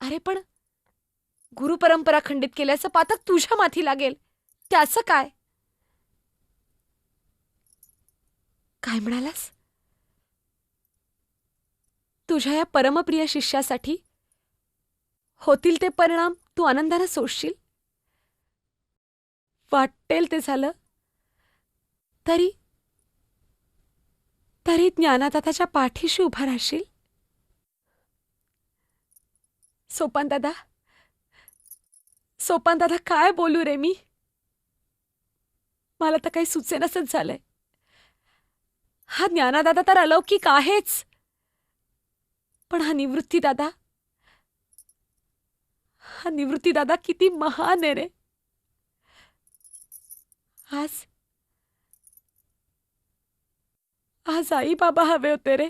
अरे पण गुरुपरंपरा खंडित केल्याचं पातक तुझ्या माथी लागेल. त्याचं काय? काय म्हणालास? तुझ्या या परमप्रिय शिष्यासाठी होतील ते परिणाम तू आनंदानं सोसशील? वाटेल ते झालं तरी ज्ञानदादाच्या पाठीशी उभा राहशील? सोपान दादा काय बोलू रे मी? मला तर काही सुचेनासच झालंय. हा ज्ञानदादा तर अलौकिक आहेच, पण हा निवृत्ती दादा किती महान आहे रे. आज आई बाबा हवे होते रे.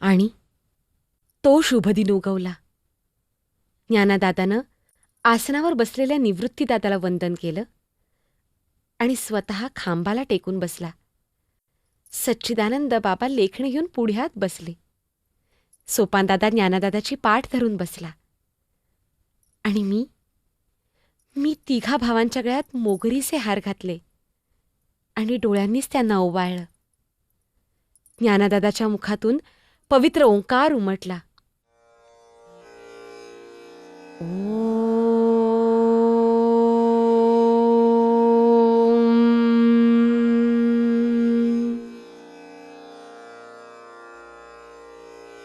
आणि तो शुभदिन उगवला. ज्ञानदादानं आसनावर बसलेल्या निवृत्तीदादाला वंदन केलं आणि स्वतः खांबाला टेकून बसला. सच्चिदानंद बाबा लेखणी घेऊन पुढ्यात बसले. सोपानदादा ज्ञानदादाची पाठ धरून बसला आणि मी तिघा भावांच्या गळ्यात मोगरीचे हार घातले आणि डोळ्यांनीच त्यांना ओवाळलं. ज्ञानदादाच्या मुखातून पवित्र ओंकार उमटला.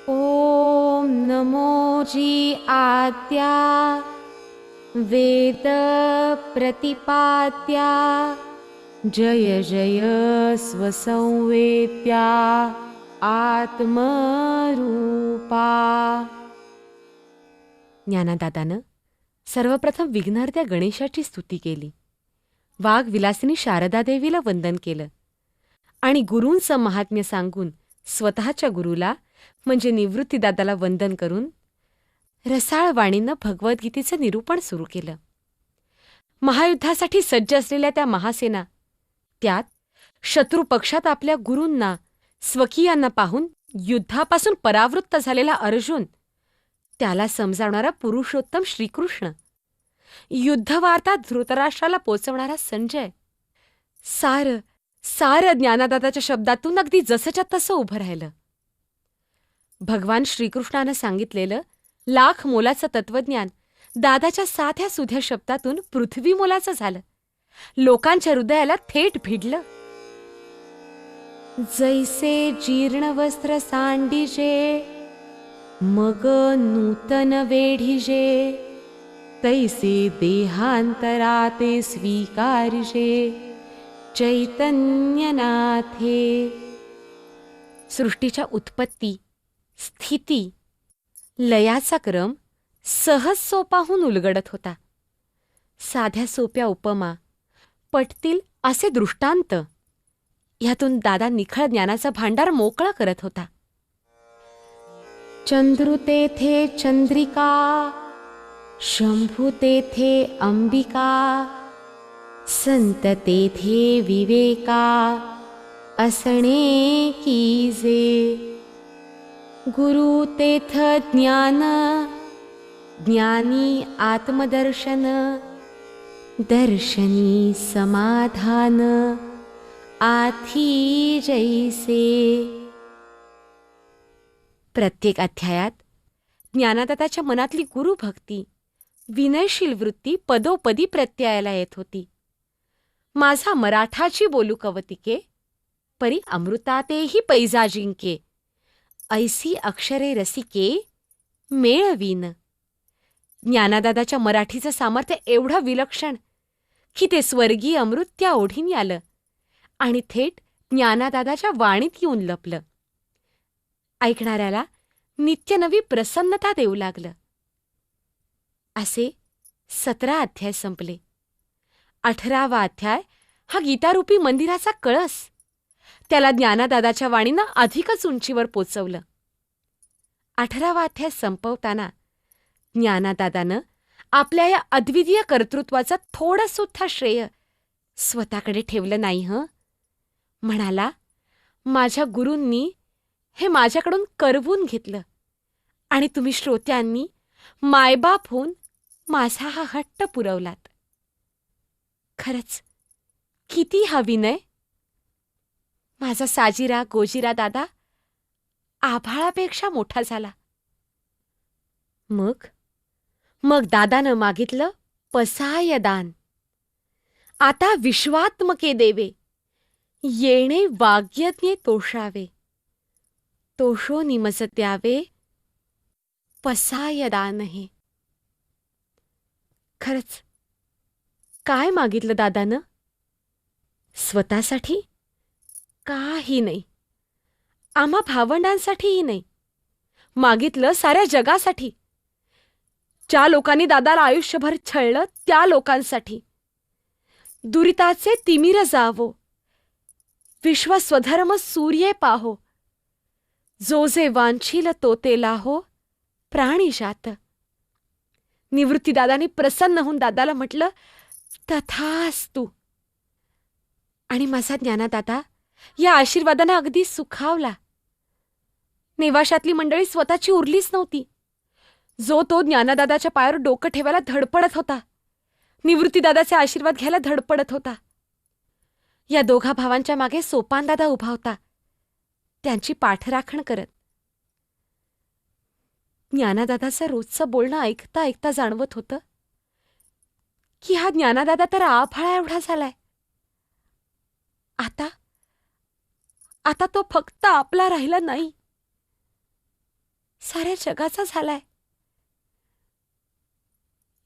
ओम नमो जी आद्या वेद प्रतिपाद्या जय जय स्वसंवेद्या आत्मरूपा. ज्ञानदादानं सर्वप्रथम विघ्नहर्त्या गणेशाची स्तुती केली. वाघविलासिनी शारदा देवीला वंदन केलं आणि गुरूंचं महात्म्य सांगून स्वतःच्या गुरुला म्हणजे निवृत्तीदादाला वंदन करून रसाळ वाणीनं भगवद्गीतेचं निरूपण सुरू केलं. महायुद्धासाठी सज्ज असलेल्या त्या महासेना, त्यात शत्रुपक्षात आपल्या गुरूंना स्वकीयांना पाहून युद्धापासून परावृत्त झालेला अर्जुन, त्याला समजावणारा पुरुषोत्तम श्रीकृष्ण, युद्धवार्ता धृतराष्ट्राला पोचवणारा संजय, सारं ज्ञानदादाच्या शब्दातून अगदी जसंच्या तसं उभं राहिलं. भगवान श्रीकृष्णानं सांगितलेलं लाख मोलाचं तत्वज्ञान दादाच्या साध्या सुध्या शब्दातून पृथ्वी मोलाचं झालं. लोकांच्या हृदयाला थेट भिडलं. जैसे जीर्ण वस्त्र सांडिजे मग नूतन वेढिजे तैसे देहांतराते स्वीकारिजे चैतन्यनाथे. सृष्टीच्या उत्पत्ती स्थिती, लयाचा क्रम सहज सोपाहून उलगडत होता. साध्या सोप्या उपमा, पटतील असे दृष्टांत ह्यातून दादा निखळ ज्ञानाचा भांडार मोकळा करत होता. चंद्रू तेथे चंद्रिका, शंभू तेथे अंबिका, संत तेथे विवेका, असणे कीजे. गुरु तेथ ज्ञान, ज्ञानी आत्मदर्शन, दर्शनी समाधान, आथी जैसे. प्रत्येक अध्यायात ज्ञानदाताच्या मनातली गुरुभक्ती, विनयशील वृत्ती पदोपदी प्रत्ययाला येत होती. माझा मराठाची बोलू कवतिके, परी अमृतातेही पैजा जिंके, ऐसी अक्षरे रसिके मेळवीन. ज्ञानदादाच्या मराठीचं सामर्थ्य एवढं विलक्षण की ते स्वर्गीय अमृत त्या ओढीने आलं आणि थेट ज्ञानदादाच्या वाणीत येऊन लपलं. ऐकणाऱ्याला नित्यनवी प्रसन्नता देऊ लागलं. असे 17 अध्याय संपले. 18वा अध्याय हा गीतारूपी मंदिराचा कळस त्याला ज्ञानदादाच्या वाणीनं अधिकच उंचीवर पोचवलं. 18वा अध्याय संपवताना ज्ञानदादानं आपल्या या अद्वितीय कर्तृत्वाचं थोडं सुद्धा श्रेय स्वतःकडे ठेवलं नाही. म्हणाला, माझ्या गुरूंनी हे माझ्याकडून करवून घेतलं आणि तुम्ही श्रोत्यांनी मायबाप होऊन माझा हा हट्ट पुरवलात. खरंच किती हा विनय. माझा साजीरा गोजीरा दादा आभाळापेक्षा मोठा झाला. मग दादानं मागितलं पसाय दान. आता विश्वात्मके देवे, येणे वाग्यज्ञे तोषावे, तोषो निमज द्यावे, पसाय दान हे. खरंच काय मागितलं दादानं? स्वतःसाठी काही नाही, आम्हा भावंडांसाठीही नाही. मागितलं साऱ्या जगासाठी. ज्या लोकांनी दादाला आयुष्यभर छळलं त्या लोकांसाठी. दुरिताचे तिमिर जावो, विश्व स्वधर्म सूर्ये पाहो, जो जे वांछील तो ते लाहो, प्राणी जात. निवृत्तीदादांनी प्रसन्न होऊन दादाला म्हटलं, तथास्तु. आणि माझा ज्ञानदादा या आशीर्वादानं अगदी सुखावला. नेवाशातली मंडळी स्वतःची उरलीच नव्हती. जो तो ज्ञानदादाच्या पायावर डोकं ठेवायला धडपडत होता, निवृत्तीदादाचे आशीर्वाद घ्यायला धडपडत होता. या दोघा भावांच्या मागे सोपानदादा उभा होता, त्यांची पाठराखण करत. ज्ञानदादाचं रोजचं बोलणं ऐकता ऐकता जाणवत होतं की हा ज्ञानदादा तर आभाळा एवढा झालाय. आता तो फक्त आपला राहिला नाही, साऱ्या जगाचा झालाय.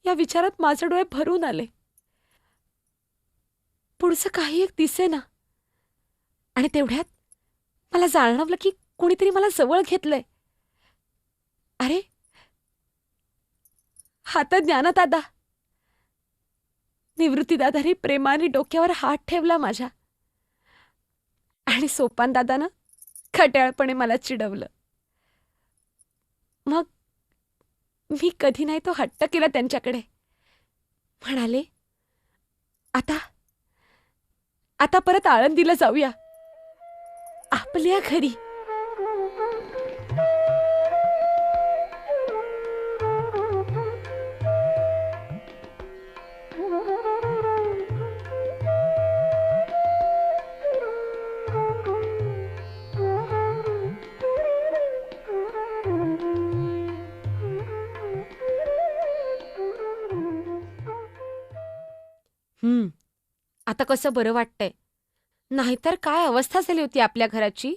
या विचारात माझे डोळे भरून आले. पुढचं काही एक दिसेना आणि तेवढ्यात मला जाणवलं की कोणीतरी मला जवळ घेतलंय. अरे, हा तर ज्ञानदादा. निवृत्तीदादांनी प्रेमाने डोक्यावर हात ठेवला माझ्या आणि सोपानदादानं खट्याळपणे मला चिडवलं. मग मी कधी नाही तो हट्ट केला त्यांच्याकडे. म्हणाले, आता परत आळंदीला जाऊया, आपल्या घरी. आता कसं बरं वाटतंय. नाहीतर काय अवस्था झाली होती आपल्या घराची.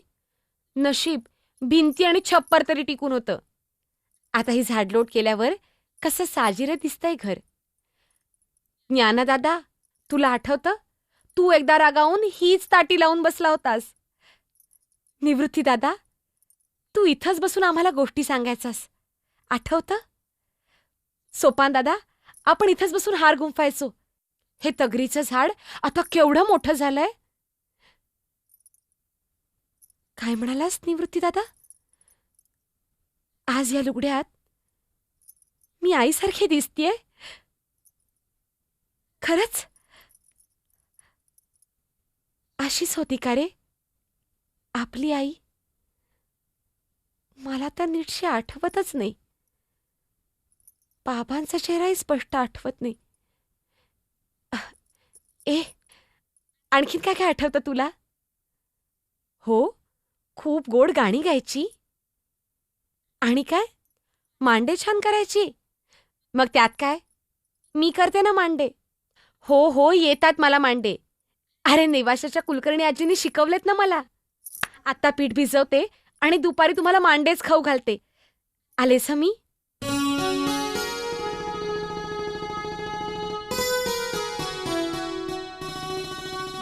नशीब भिंती आणि छप्पर तरी टिकून होतं. आता ही झाडलोट केल्यावर कसं साजिरं दिसतंय घर. ज्ञानदादा, तुला आठवतं, तू एकदा रागावून हीच ताटी लावून बसला होतास. निवृत्तीदादा, तू इथंच बसून आम्हाला गोष्टी सांगायचास, आठवतं? सोपान दादा, आपण इथंच बसून हार गुंफायचो. हे तगरीचं झाड आता केवढं मोठं झालंय. काय म्हणालास निवृत्ती दादा? आज या लुगड्यात मी आईसारखी दिसतीये? खरंच अशीच होती का रे आपली आई? मला तर नीटशी आठवतच नाही. बाबांचा चेहराही स्पष्ट आठवत नाही. ए, आणखीन काय काय आठवतं तुला? हो, खूप गोड गाणी गायची. आणि काय, मांडे छान करायची. मग त्यात काय, मी करते ना मांडे. हो हो, येतात मला मांडे. अरे, नेवाशाच्या कुलकर्णी आजींनी शिकवलेत ना मला. आता पीठ भिजवते आणि दुपारी तुम्हाला मांडेच खाऊ घालते. आलेस हं मी?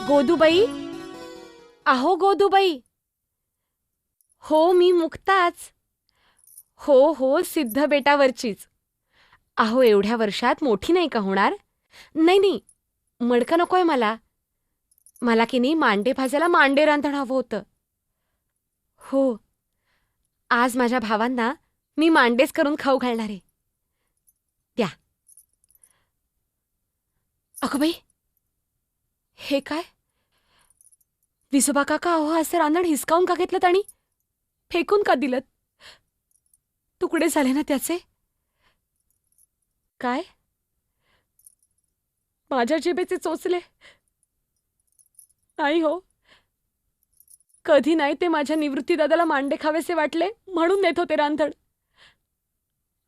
गोदूबाई, अहो गोदूबाई. हो, मी मुक्ताच. हो हो, सिद्ध बेटावरचीच. अहो, एवढ्या वर्षात मोठी नाही का होणार? नाही नाही, मडकं नकोय मला. मला की नाही मांडे भाजायला मांडे रांधण हवं होतं. हो, आज माझ्या भावांना मी मांडेच करून खाऊ घालणार आहे. द्या. अगं बाई, हे काय? विसोबा काका, अहो असं रांधण हिसकावून का घेतलं आणि फेकून का दिलं? तुकडे झाले ना त्याचे? काय? माझ्या जिभेचे चोचले? नाही हो, कधी नाही ते माझ्या निवृत्ती दादाला मांडे खावेसे वाटले म्हणून नेत होते रांधण.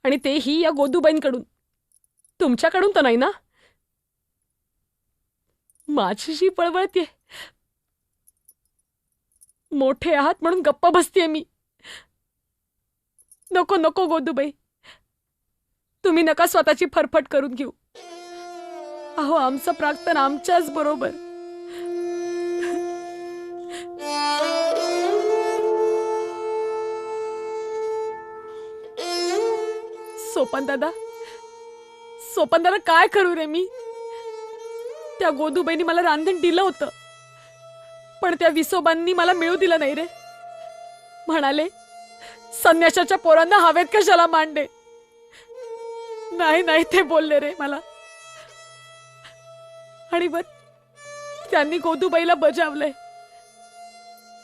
आणि तेही या गोदूबाईंकडून. तुमच्याकडून तर नाही ना? माझीशी पळवळतीये. मोठे आहात म्हणून गप्पा बसतीये मी. नको नको गोदूबाई, तुम्ही नका स्वतःची फरफट करून घेऊ. अहो, आमचं प्राक्तन आमच्याच बरोबर. सोपान दादा, सोपान दादा, काय करू रे मी? त्या गोदूबाईंनी मला रांधण दिलं होतं, पण त्या विसोबांनी मला मिळू दिलं नाही रे. म्हणाले, संन्याशाच्या पोरांना हवेत कशाला मांडे. नाही नाही, ते बोलले रे मला. आणि वर त्यांनी गोदूबाईला बजावलंय.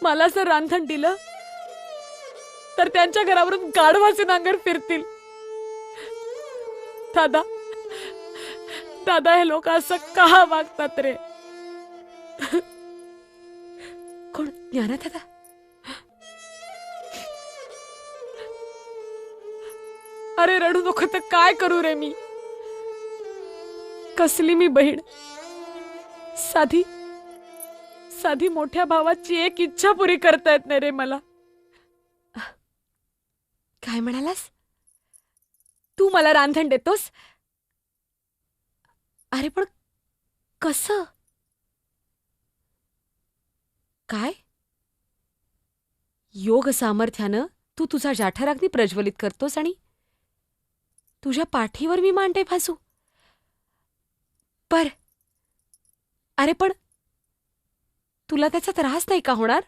मला जर रांधण दिलं तर त्यांच्या घरावरून गाढवाचे नांगर फिरतील. दादा, दादा, हे लोक असं का वागतात रे? कोण? ज्ञाना दादा? अरे, रडू नको तर काय करू रे मी? कसली मी बहीण? साधी साधी मोठ्या भावाची एक इच्छा पुरी करता येत नाही रे मला. काय म्हणालास? तू मला रांधण देतोस? अरे पण कसं? काय? योग सामर्थ्यानं तू तुझा जाठराग्नी प्रज्वलित करतोस आणि तुझ्या पाठीवर मी मांडे भाजू? पर अरे पण तुला त्याचा त्रास नाही का होणार?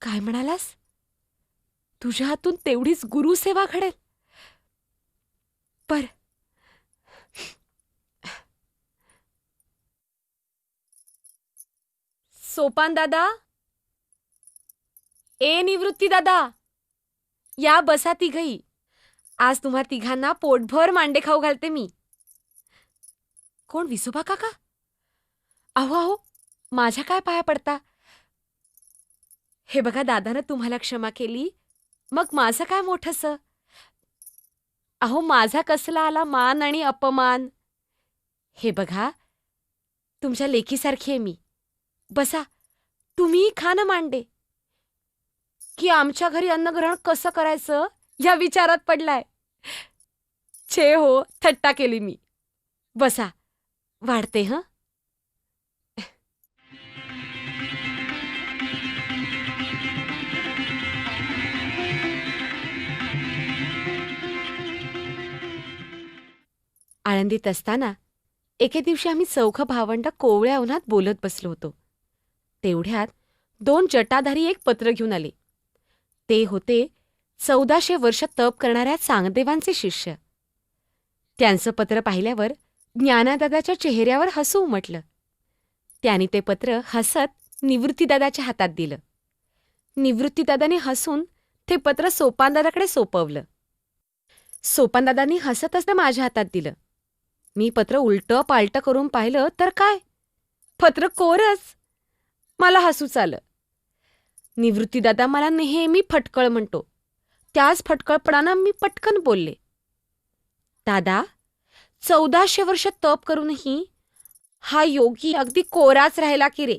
काय म्हणालास? तुझ्या हातून तेवढीच गुरुसेवा घडेल? पर सोपान दादा, ए निवृत्ती दादा, या बसा तिघही. आज तुम्हा तिघांना पोटभर मांडे खाऊ घालते मी. कोण? विसोबा काका? अहो अहो, माझ्या काय पाया पडता? हे बघा, दादानं तुम्हाला क्षमा केली, मग माझं काय मोठंसं? अहो, माझा कसला आला मान आणि अपमान? हे बघा, तुमच्या लेकीसारखी आहे मी. बसा, तुम्ही खा ना मांडे. की आमच्या घरी अन्नग्रहण कसं करायचं या विचारात पडलाय. छे हो, थट्टा केली मी. बसा, वाढते हं. आळंदीत असताना एके दिवशी आम्ही चौघं भावंड कोवळ्या उन्हात बोलत बसलो होतो. तेवढ्यात 2 जटाधारी एक पत्र घेऊन आले. ते होते 1400 वर्ष तप करणाऱ्या चांगदेवांचे शिष्य. त्यांचं पत्र पाहिल्यावर ज्ञानादादाच्या चेहऱ्यावर हसू उमटलं. त्यांनी ते पत्र हसत निवृत्तीदादाच्या हातात दिलं. निवृत्तीदादाने हसून ते पत्र सोपानदादाकडे सोपवलं. सोपानदादांनी हसत असं माझ्या हातात दिलं. मी पत्र उलटं पालटं करून पाहिलं तर काय, पत्र कोरच. मला हसूच आलं. निवृत्तीदादा मला नेहमी फटकळ म्हणतो. त्याच फटकळपणानं मी पटकन बोलले, दादा, 1400 वर्ष तप करूनही हा योगी अगदी कोराच राहिला की रे.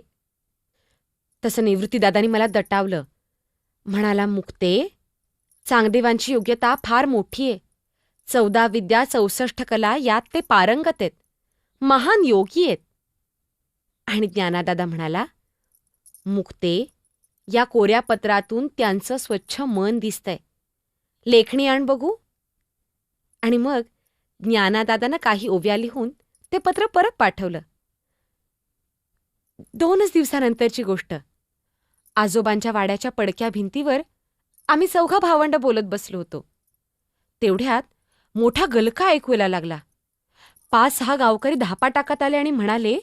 तसं निवृत्तीदादांनी मला दटावलं. म्हणाला, मुक्ते, चांगदेवांची योग्यता फार मोठी आहे. 14 विद्या 64 कला यात ते पारंगत आहेत. महान योगी आहेत. आणि ज्ञानादादा म्हणाला, मुक्ते, या कोऱ्या पत्रातून त्यांचं स्वच्छ मन दिसतंय. लेखणी आण बघू. आणि मग ज्ञानादादानं काही ओव्या लिहून ते पत्र परत पाठवलं. 2च दिवसानंतरची गोष्ट. आजोबांच्या वाड्याच्या पडक्या भिंतीवर आम्ही 4 भावंड बोलत बसलो होतो. तेवढ्यात मोठा गलका ऐकूयला लागला. 5-6 गावकरी धापा टाकत आले आणि म्हणाले,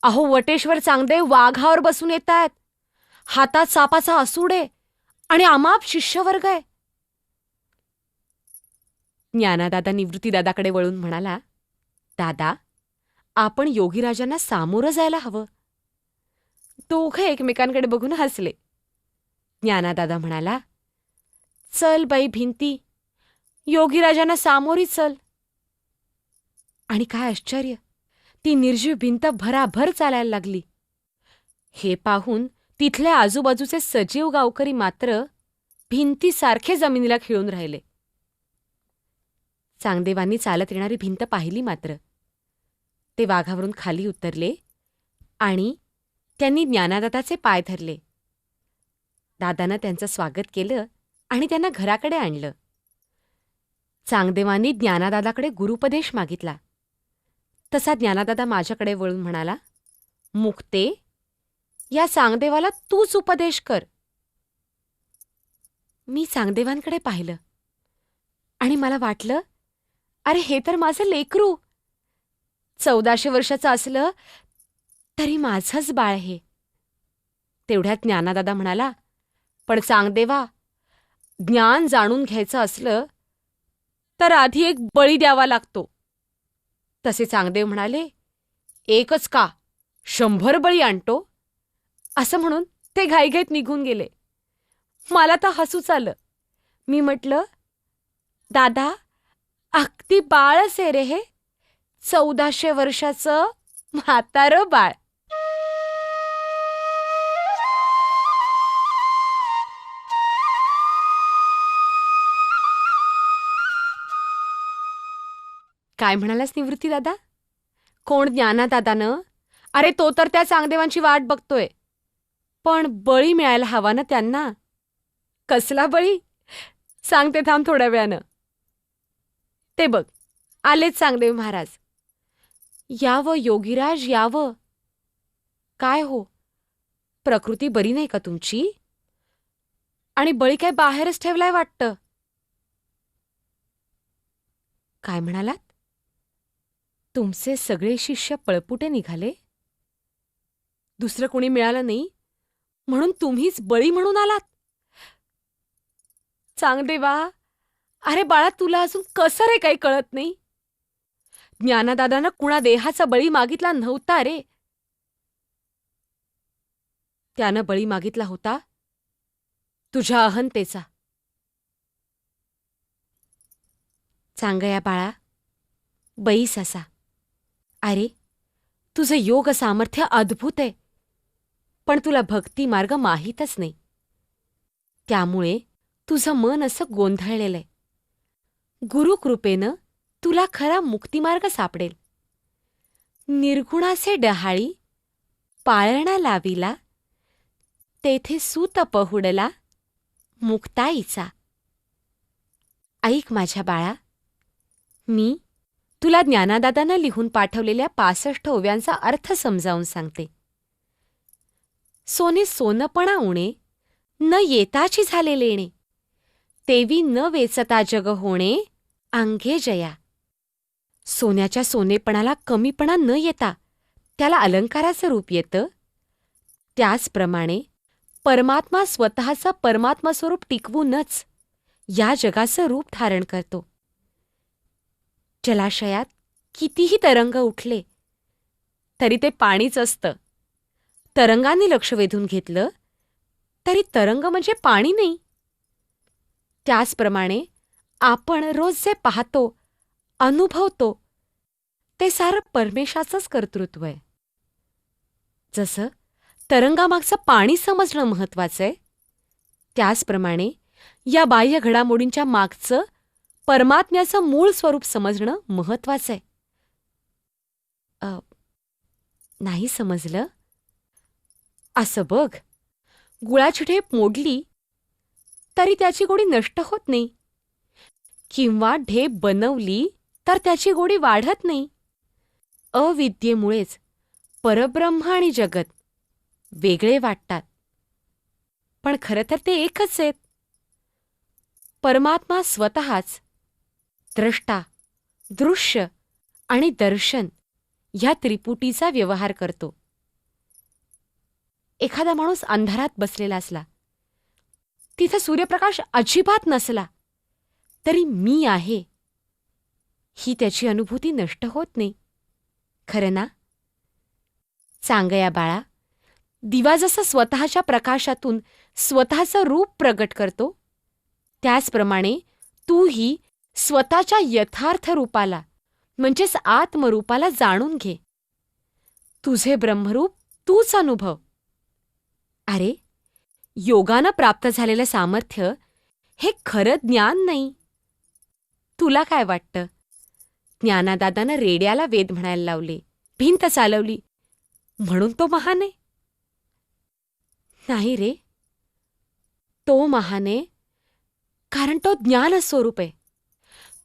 अहो, वटेश्वर चांगदेव वाघावर बसून येत आहेत. हातात सापाचा असूड आहे आणि अमाप शिष्यवर्ग आहे. ज्ञानादादा निवृत्तीदादाकडे वळून म्हणाला, दादा, आपण योगीराजांना सामोरं जायला हवं. दोघं एकमेकांकडे बघून हसले. ज्ञानादादा म्हणाला, चल बाई भिंती, योगीराजांना सामोरी चल. आणि काय आश्चर्य, ती निर्जीव भिंत भराभर चालायला लागली. हे पाहून तिथल्या आजूबाजूचे सजीव गावकरी मात्र भिंतीसारखे जमिनीला खिळून राहिले. चांगदेवांनी चालत येणारी भिंत पाहिली मात्र. ते वाघावरून खाली उतरले आणि त्यांनी ज्ञानादादाचे पाय धरले. दादानं त्यांचं स्वागत केलं आणि त्यांना घराकडे आणलं. चांगदेवांनी ज्ञानादादाकडे गुरुपदेश मागितला. तसा ज्ञानादादा माझ्याकडे वळून म्हणाला, मुक्ते, या चांगदेवाला तूच उपदेश कर. मी चांगदेवांकडे पाहिलं आणि मला वाटलं, अरे हे तर माझं लेकरू. 1400 वर्षाचं असलं तरी माझंच बाळ आहे. तेवढ्यात ज्ञानादादा म्हणाला, पण चांगदेवा, ज्ञान जाणून घ्यायचं असलं तर आधी एक बळी द्यावा लागतो. तसे चांगदेव म्हणाले, एकच का, 100 बळी आणतो. असं म्हणून ते घाईघाईत निघून गेले. मला तर हसूच आलं. मी म्हटलं, दादा, अगदी बाळच आहे रे हे, 1400 वर्षाचं म्हातारं बाळ. काय म्हणालास निवृत्तीदादा? कोण ज्ञानादादानं? अरे तो तर त्या चांगदेवांची वाट बघतोय. पण बळी मिळायला हवा ना त्यांना. कसला बळी? सांगते थांब थोड्या वेळानं. ते बघ, आलेच चांगदेव महाराज. यावं योगीराज, यावं. काय हो, प्रकृती बरी नाही का तुमची? आणि बळी काय बाहेरच ठेवलाय वाटतं. काय म्हणालात? तुमचे सगळे शिष्य पळपुटे निघाले? दुसरं कोणी मिळालं नाही म्हणून तुम्हीच बळी म्हणून आलात? चांगदेवा, अरे बाळा, तुला अजून कसं रे काही कळत नाही? ज्ञानादादानं कुणा देहाचा बळी मागितला नव्हता रे. त्यानं बळी मागितला होता तुझ्या अहंतेचा. चांगया बाळा, बैस असा. अरे, तुझं योग सामर्थ्य अद्भुत आहे, पण तुला भक्ती मार्ग माहीतच नाही. त्यामुळे तुझं मन असं गोंधळलेलंय. गुरुकृपेनं तुला खरा मुक्तिमार्ग सापडेल. निर्गुणाचे डहाळी पाळणा लाविला, तेथे सूत पहुडला मुक्ताईचा. ऐक माझ्या बाळा, मी तुला ज्ञानादादानं लिहून पाठवलेल्या 65 ओव्यांचा अर्थ समजावून सांगते. सोने सोनपणा उणे, न येताची झाले लेणे. तेवी न वेचता जग होणे, अंगे जया. सोन्याच्या सोनेपणाला कमीपणा न येता त्याला अलंकाराचं रूप येतं, त्याचप्रमाणे परमात्मा स्वतःचं परमात्मस्वरूप टिकवूनच या जगाचं रूप धारण करतो. जलाशयात कितीही तरंग उठले तरी ते पाणीच असतं. तरंगांनी लक्ष वेधून घेतलं तरी तरंग म्हणजे पाणी नाही. त्याचप्रमाणे आपण रोज जे पाहतो, अनुभवतो, ते सारं परमेशाचंच कर्तृत्व आहे. जसं तरंगामागचं पाणी समजणं महत्वाचं आहे, त्याचप्रमाणे या बाह्य घडामोडींच्या मागचं परमात्म्याचं मूळ स्वरूप समजणं महत्वाचं आहे. नाही समजलं? असं बघ, गुळाची ढेप मोडली तरी त्याची गोडी नष्ट होत नाही, किंवा ढेप बनवली तर त्याची गोडी वाढत नाही. अविद्येमुळेच परब्रह्म आणि जगत वेगळे वाटतात, पण खरं तर ते एकच आहेत. परमात्मा स्वतःच द्रष्टा, दृश्य आणि दर्शन ह्या त्रिपुटीचा व्यवहार करतो. एखादा माणूस अंधारात बसलेला असला, तिथं सूर्यप्रकाश अजिबात नसला तरी मी आहे ही त्याची अनुभूती नष्ट होत नाही. खरं ना? सांगया बाळा, दिवा जसा स्वतःच्या प्रकाशातून स्वतःचं रूप प्रगट करतो, त्याचप्रमाणे तूही स्वतःच्या यथार्थ रूपाला म्हणजेच आत्मरूपाला जाणून घे. तुझे ब्रह्मरूप तूच अनुभव. अरे, योगानं प्राप्त झालेलं सामर्थ्य हे खरं ज्ञान नाही. तुला काय वाटतं? ज्ञानादादानं रेड्याला वेद म्हणायला लावले, भिंत चालवली म्हणून तो महान आहे? नाही रे, तो महान आहे कारण तो ज्ञानस्वरूप आहे.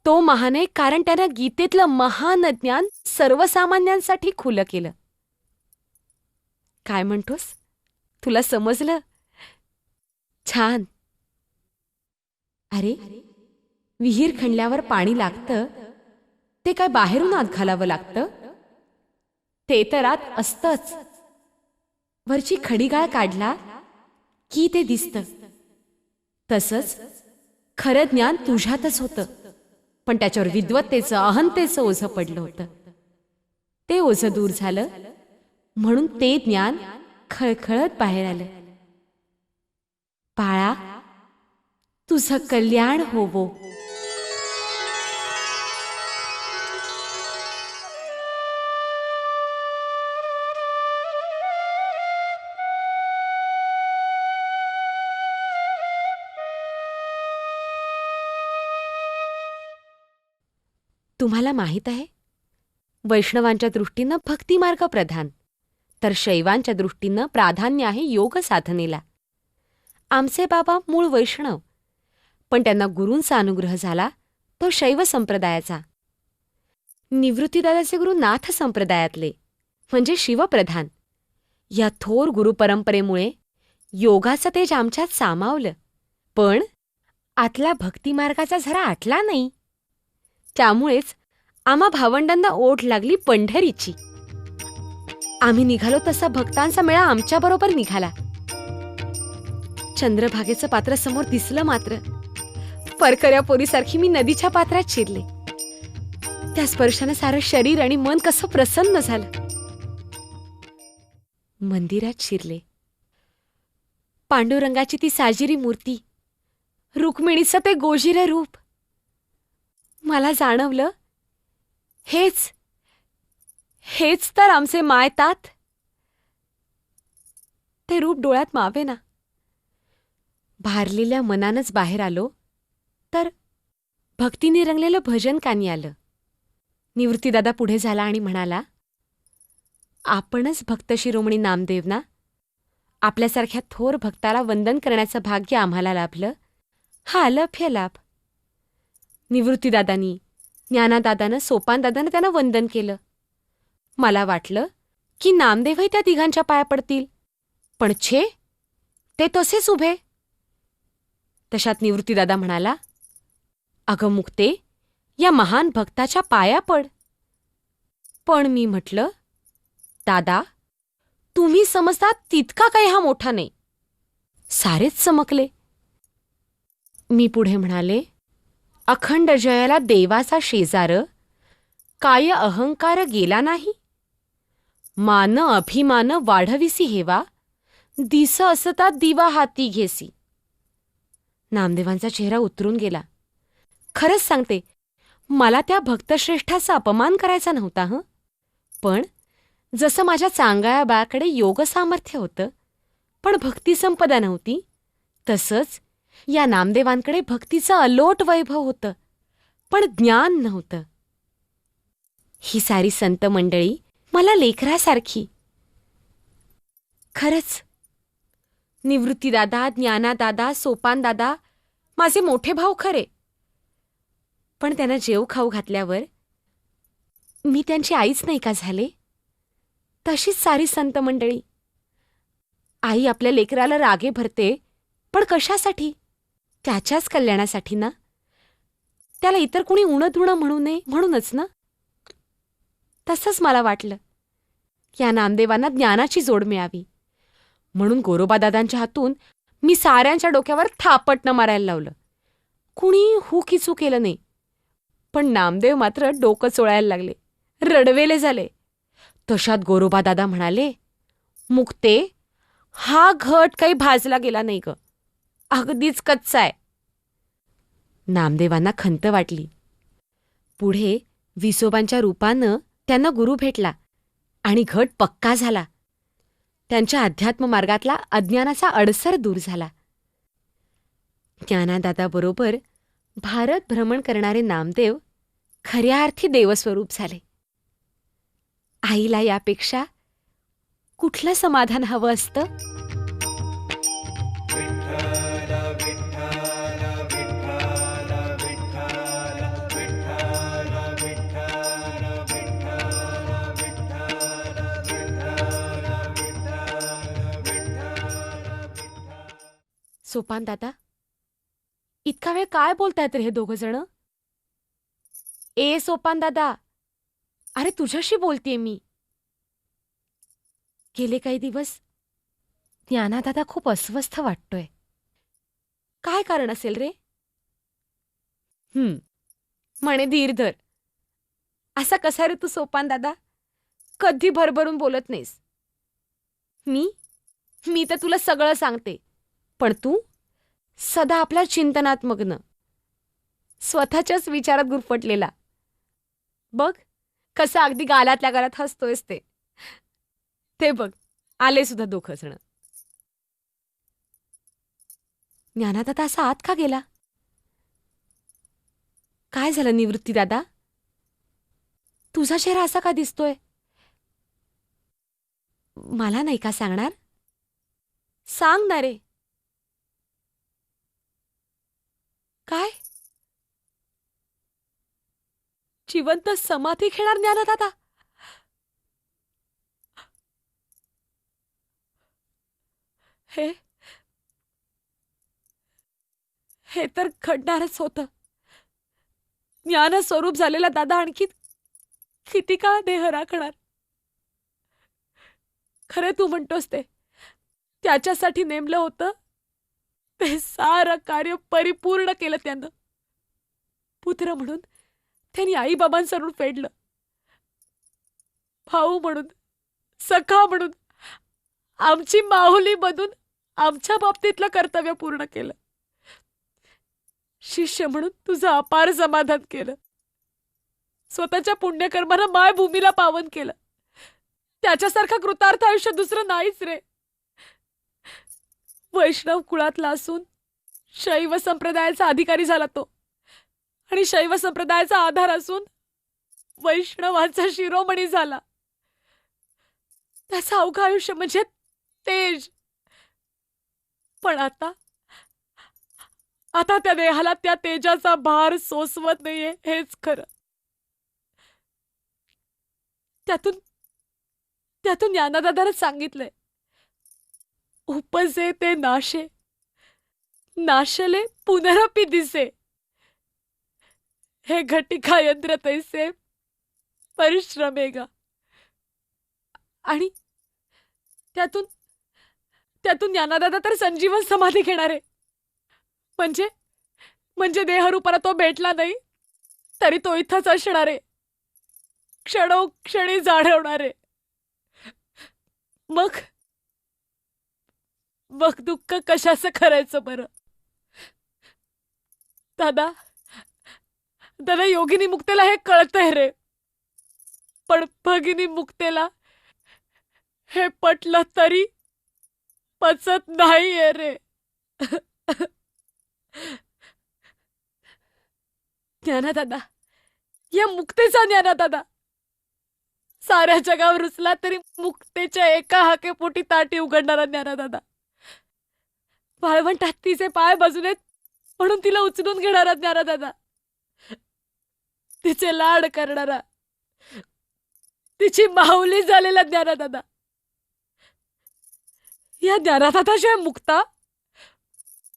तो महान आहे कारण त्यानं गीतेतलं महान ज्ञान सर्वसामान्यांसाठी खुलं केलं. काय म्हणतोस? तुला समजलं? छान. अरे, विहीर खणल्यावर पाणी लागतं ते काय बाहेरून आत घालावं लागतं? ते तर आत असतंच. वरची खडीगाळ काढला की ते दिसतं. तसंच खरं ज्ञान तुझ्यातच होतं, पण त्याच्यावर विद्वत्तेचं, अहंतेचं ओझं पडलं होतं. ते ओझं दूर झालं म्हणून ते ज्ञान खळखळत बाहेर आलं. बाळा, तुझं कल्याण होवो. तुम्हाला माहीत आहे, वैष्णवांच्या दृष्टीनं भक्तिमार्ग प्रधान, तर शैवांच्या दृष्टीनं प्राधान्य आहे योग साधनेला. आमचे बाबा मूळ वैष्णव, पण त्यांना गुरूंचा अनुग्रह झाला तो शैव संप्रदायाचा. निवृत्तीदादाचे गुरु नाथ संप्रदायातले म्हणजे शिवप्रधान. या थोर गुरुपरंपरेमुळे योगाचं तेज आमच्यात सामावलं, पण आतला भक्तिमार्गाचा झरा आटला नाही. त्यामुळेच आम्हा भावंडांना ओढ लागली पंढरीची. आम्ही निघालो तसा भक्तांचा मेळा आमच्याबरोबर निघाला. चंद्रभागेचं पात्र समोर दिसलं मात्र परकऱ्या पोरीसारखी मी नदीच्या पात्रात शिरले. त्या स्पर्शानं सारं शरीर आणि मन कसं प्रसन्न झालं. मंदिरात शिरले. पांडुरंगाची ती साजिरी मूर्ती, रुक्मिणीचं ते गोजिरं रूप. मला जाणवलं, हेच तर आमचे मायतात. ते रूप डोळ्यात मावेना. भारलेल्या मनानच बाहेर आलो तर भक्तीने रंगलेलं भजन कानी आलं. निवृत्तीदादा पुढे झाला आणि म्हणाला, आपणच भक्त शिरोमणी नामदेव ना? आपल्यासारख्या थोर भक्ताला वंदन करण्याचं भाग्य आम्हाला लाभलं. हा अलभ्य लाभ. निवृत्तीदादांनी ज्ञानादादानं सोपानदादानं त्यांना वंदन केलं. मला वाटलं की नामदेवही त्या तिघांच्या पाया पडतील, पण छे, ते तसेच उभे. तशात निवृत्तीदादा म्हणाला, "अगं मुक्ते, या महान भक्ताच्या पाया पड." पण मी म्हटलं, "दादा, तुम्ही समजता तितका काही हा मोठा नाही." सारेच चमकले. मी पुढे म्हणाले, "अखंड जयाला देवाचा शेजार, काय अहंकार गेला नाही? मान अभिमान वाढविसी हेवा, दिस असता दिवा हाती घेसी." नामदेवांचा चेहरा उतरून गेला. खरंच सांगते, मला त्या भक्तश्रेष्ठाचा अपमान करायचा नव्हता पण जसं माझ्या चांगल्या बाळाकडे योग सामर्थ्य होतं पण भक्तिसंपदा नव्हती, तसंच या नामदेवांकडे भक्तीचं अलोट वैभव होतं पण ज्ञान नव्हतं. ही सारी संत मंडळी मला लेकरासारखी. खरंच निवृत्तीदादा, ज्ञानादादा, सोपानदादा माझे मोठे भाऊ खरे, पण त्यांना जेव खाऊ घातल्यावर मी त्यांची आईच नाही का झाले? तशीच सारी संत मंडळी. आई आपल्या लेकराला रागे भरते, पण कशासाठी? त्याच्याच कल्याणासाठी ना. त्याला इतर कुणी उणं म्हणू नये म्हणूनच ना. तसंच मला वाटलं, या नामदेवांना ज्ञानाची जोड मिळावी म्हणून गोरोबादादांच्या हातून मी साऱ्यांच्या डोक्यावर थापटणं मारायला लावलं. कुणी हुकीचू केलं नाही, पण नामदेव मात्र डोकं चोळायला लागले, रडवेले झाले. तशात गोरोबादादा म्हणाले, "मुक्ते, हा घट काही भाजला गेला नाही ग, अगदीच कच्चा आहे." नामदेवांना खंत वाटली. पुढे विसोबांच्या रूपानं त्यांना गुरु भेटला आणि घट पक्का झाला. त्यांच्या अध्यात्म मार्गातला अज्ञानाचा अडसर दूर झाला. ज्ञानादादाबरोबर भारत भ्रमण करणारे नामदेव खऱ्या अर्थी देवस्वरूप झाले. आईला यापेक्षा कुठलं समाधान हवं असतं? सोपान दादा, इतका वेळ काय बोलतायत रे हे दोघं जण? ए सोपान दादा, अरे तुझ्याशी बोलतेय मी. गेले काही दिवस ज्ञानादादा खूप अस्वस्थ वाटतोय. काय कारण असेल रे? म्हणे धीर धर. असा कसा रे तू सोपान दादा? कधी भरभरून बोलत नाहीस. मी तर तुला सगळं सांगते, पण तू सदा आपल्या चिंतनात मग्न, स्वतःच्याच विचारात गुरफटलेला. बघ कसा अगदी गालातल्या गालात हसतोयस ते. ते बघ, आले सुद्धा दोघं जण. ज्ञानादादा असा आत का गेला? काय झालं निवृत्ती दादा? तुझा चेहरा असा का दिसतोय? मला नाही का सांगणार? सांग ना रे. काय? जिवंत समाधी घेणार ज्ञानदादा? हे तर घडणारच होतं. ज्ञानस्वरूप झालेला दादा आणखी किती काळ देह राखणार? खरे तू म्हणतोस ते त्याच्यासाठी नेमलं होतं, ते सारं कार्य परिपूर्ण केलं त्यानं. पुत्र म्हणून त्यांनी आईबाबांसरून फेडलं, भाऊ म्हणून, सखा म्हणून, आमची माहुली बनून आमच्या बाबतीतलं कर्तव्य पूर्ण केलं. शिष्य म्हणून तुझं अपार समाधान केलं. स्वतःच्या पुण्यकर्मानं मायभूमीला पावन केलं. त्याच्यासारखं कृतार्थ आयुष्य दुसरं नाहीच रे. वैष्णव कुळातला असून शैव संप्रदायाचा अधिकारी झाला तो, आणि शैव संप्रदायाचा आधार असून वैष्णवांचा शिरोमणी झाला. त्याचं अवघं आयुष्य म्हणजे तेज. पण आता त्या देहाला त्या तेजाचा भार सोसवत नाहीये, हेच खरं. त्यातून त्यातून ज्ञानदादाला सांगितलंय, उपसे ते नाशे, नाशले पुनरपि दिसे, हे घटिका यंत्र तैसे परिश्रमेगा. आणि त्यातून त्यातून ज्ञानदादा तर संजीवन समाधी घेणार आहे. म्हणजे देहरूपाला तो भेटला नाही तरी तो इथंच असणार आहे, क्षणोक्षणी जाणवणार आहे. मग दुःख कशाचं करायचं बरं? दादा योगिनी मुक्तेला हे कळतंय रे, पण भगिनी मुक्तेला हे पटलं तरी पचत नाहीये रे. ज्ञानदादा, या मुक्तेचा ज्ञानदादा साऱ्या जगावर रुचला तरी मुक्तेच्या एका हाकेपोटी ताटी उघडणारा ज्ञानदादा, वाळवंटात तिचे पाय बाजूने म्हणून तिला उचलून घेणारा ज्ञानदादा, तिचे लाड करणारा, तिची माऊली झालेला ज्ञानदादा. या ज्ञानदादाशिवाय मुक्ता,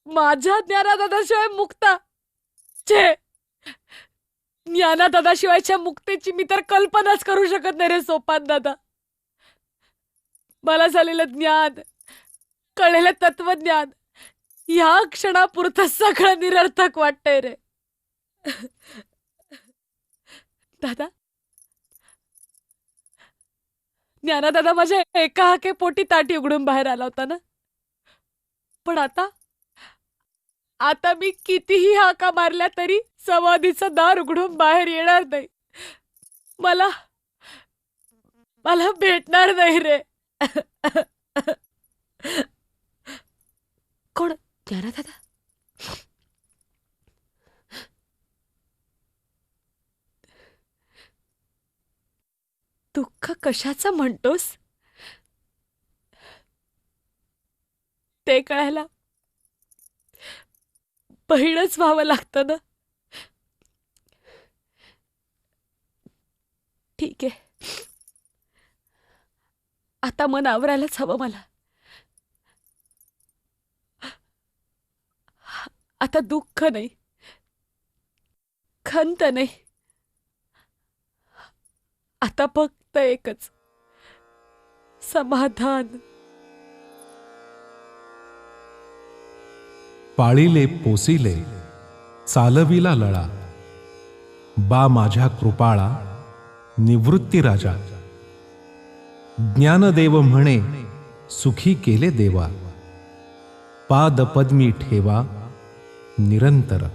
माझ्या ज्ञानदादाशिवाय मुक्ता, छे, ज्ञानदादाशिवायच्या मुक्तेची मी तर कल्पनाच करू शकत नाही रे सोपान दादा. मला झालेलं ज्ञान, कळलेलं तत्वज्ञान या क्षणापुरतं सगळं निरर्थक वाटतंय रे. दादा, ज्ञानदादा माझ्या एका हाके पोटी ताटी उघडून बाहेर आला होता ना, पण आता मी कितीही हाका मारल्या तरी समाधीचं दार उघडून बाहेर येणार नाही. मला भेटणार नाही रे. कोण? ज्ञानदादा? दुःख कशाचं म्हणतोस? ते कळायला बहीणच व्हावं लागतं ना. ठीक आहे, आता मन आवरायलाच हवं मला. आता दुःख नाही, खंत नाही, आता फक्त एकच समाधान. पाळिले पोसिले चालविला लळा, बा माझ्या कृपाळा निवृत्ती राजा. ज्ञानदेव म्हणे सुखी केले देवा, पाद पद्मी ठेवा निरंतर.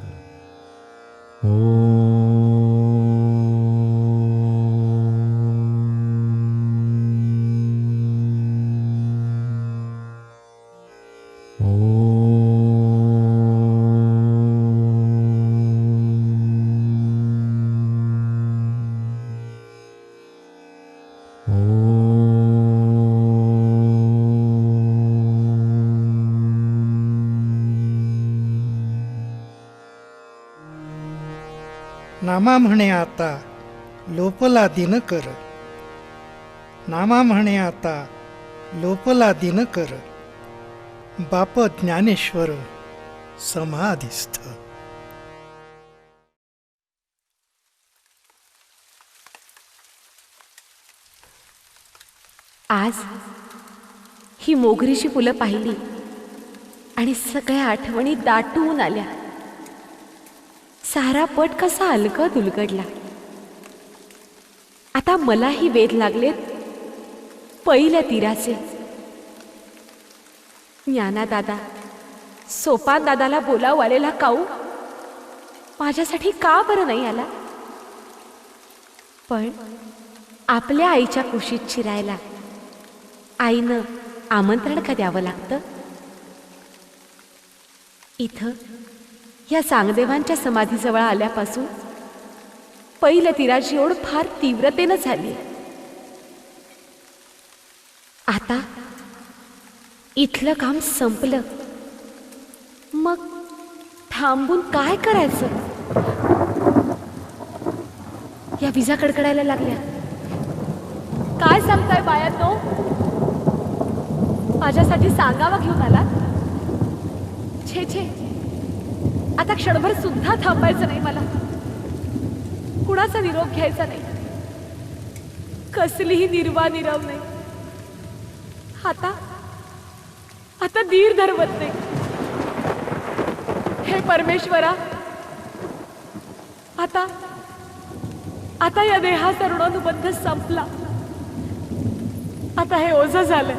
नामा म्हणे आता लोपला दिनकर, नामा म्हणे आता लोपला दिनकर, बाप ज्ञानेश्वर समाधिस्थ. आज ही मोगरीची फुलं पाहिली आणि सगळ्या आठवणी दाटून आल्या. सारा पट कसा अलगद उलगडला. आता मलाही वेध लागलेत पहिल्या तीराचे. ज्ञानादादा सोपान दादाला बोलावं आलेला काऊ माझ्यासाठी का बरं नाही आला? पण आपल्या आईच्या कुशीत शिरायला आईनं आमंत्रण का द्यावं लागतं? इथं या सांगदेवांच्या समाधीजवळ आल्यापासून पहिल्या तीराची ओढ फार तीव्रतेनं झाली. आता इथलं काम संपलं, मग थांबून काय करायचं? या विजा कडकडायला लागल्या. काय सांगताय बायानो? माझ्यासाठी सांगावा घेऊन आला? छे छे, आता क्षणभर सुद्धा थांबायचं नाही मला. कुणाचा निरोप घ्यायचा नाही, कसलीही निर्वानिरव नाही. आता धीर धरवत नाही. हे परमेश्वरा, आता या देहाचा ऋणानुबंध संपला. आता हे ओझं झालं.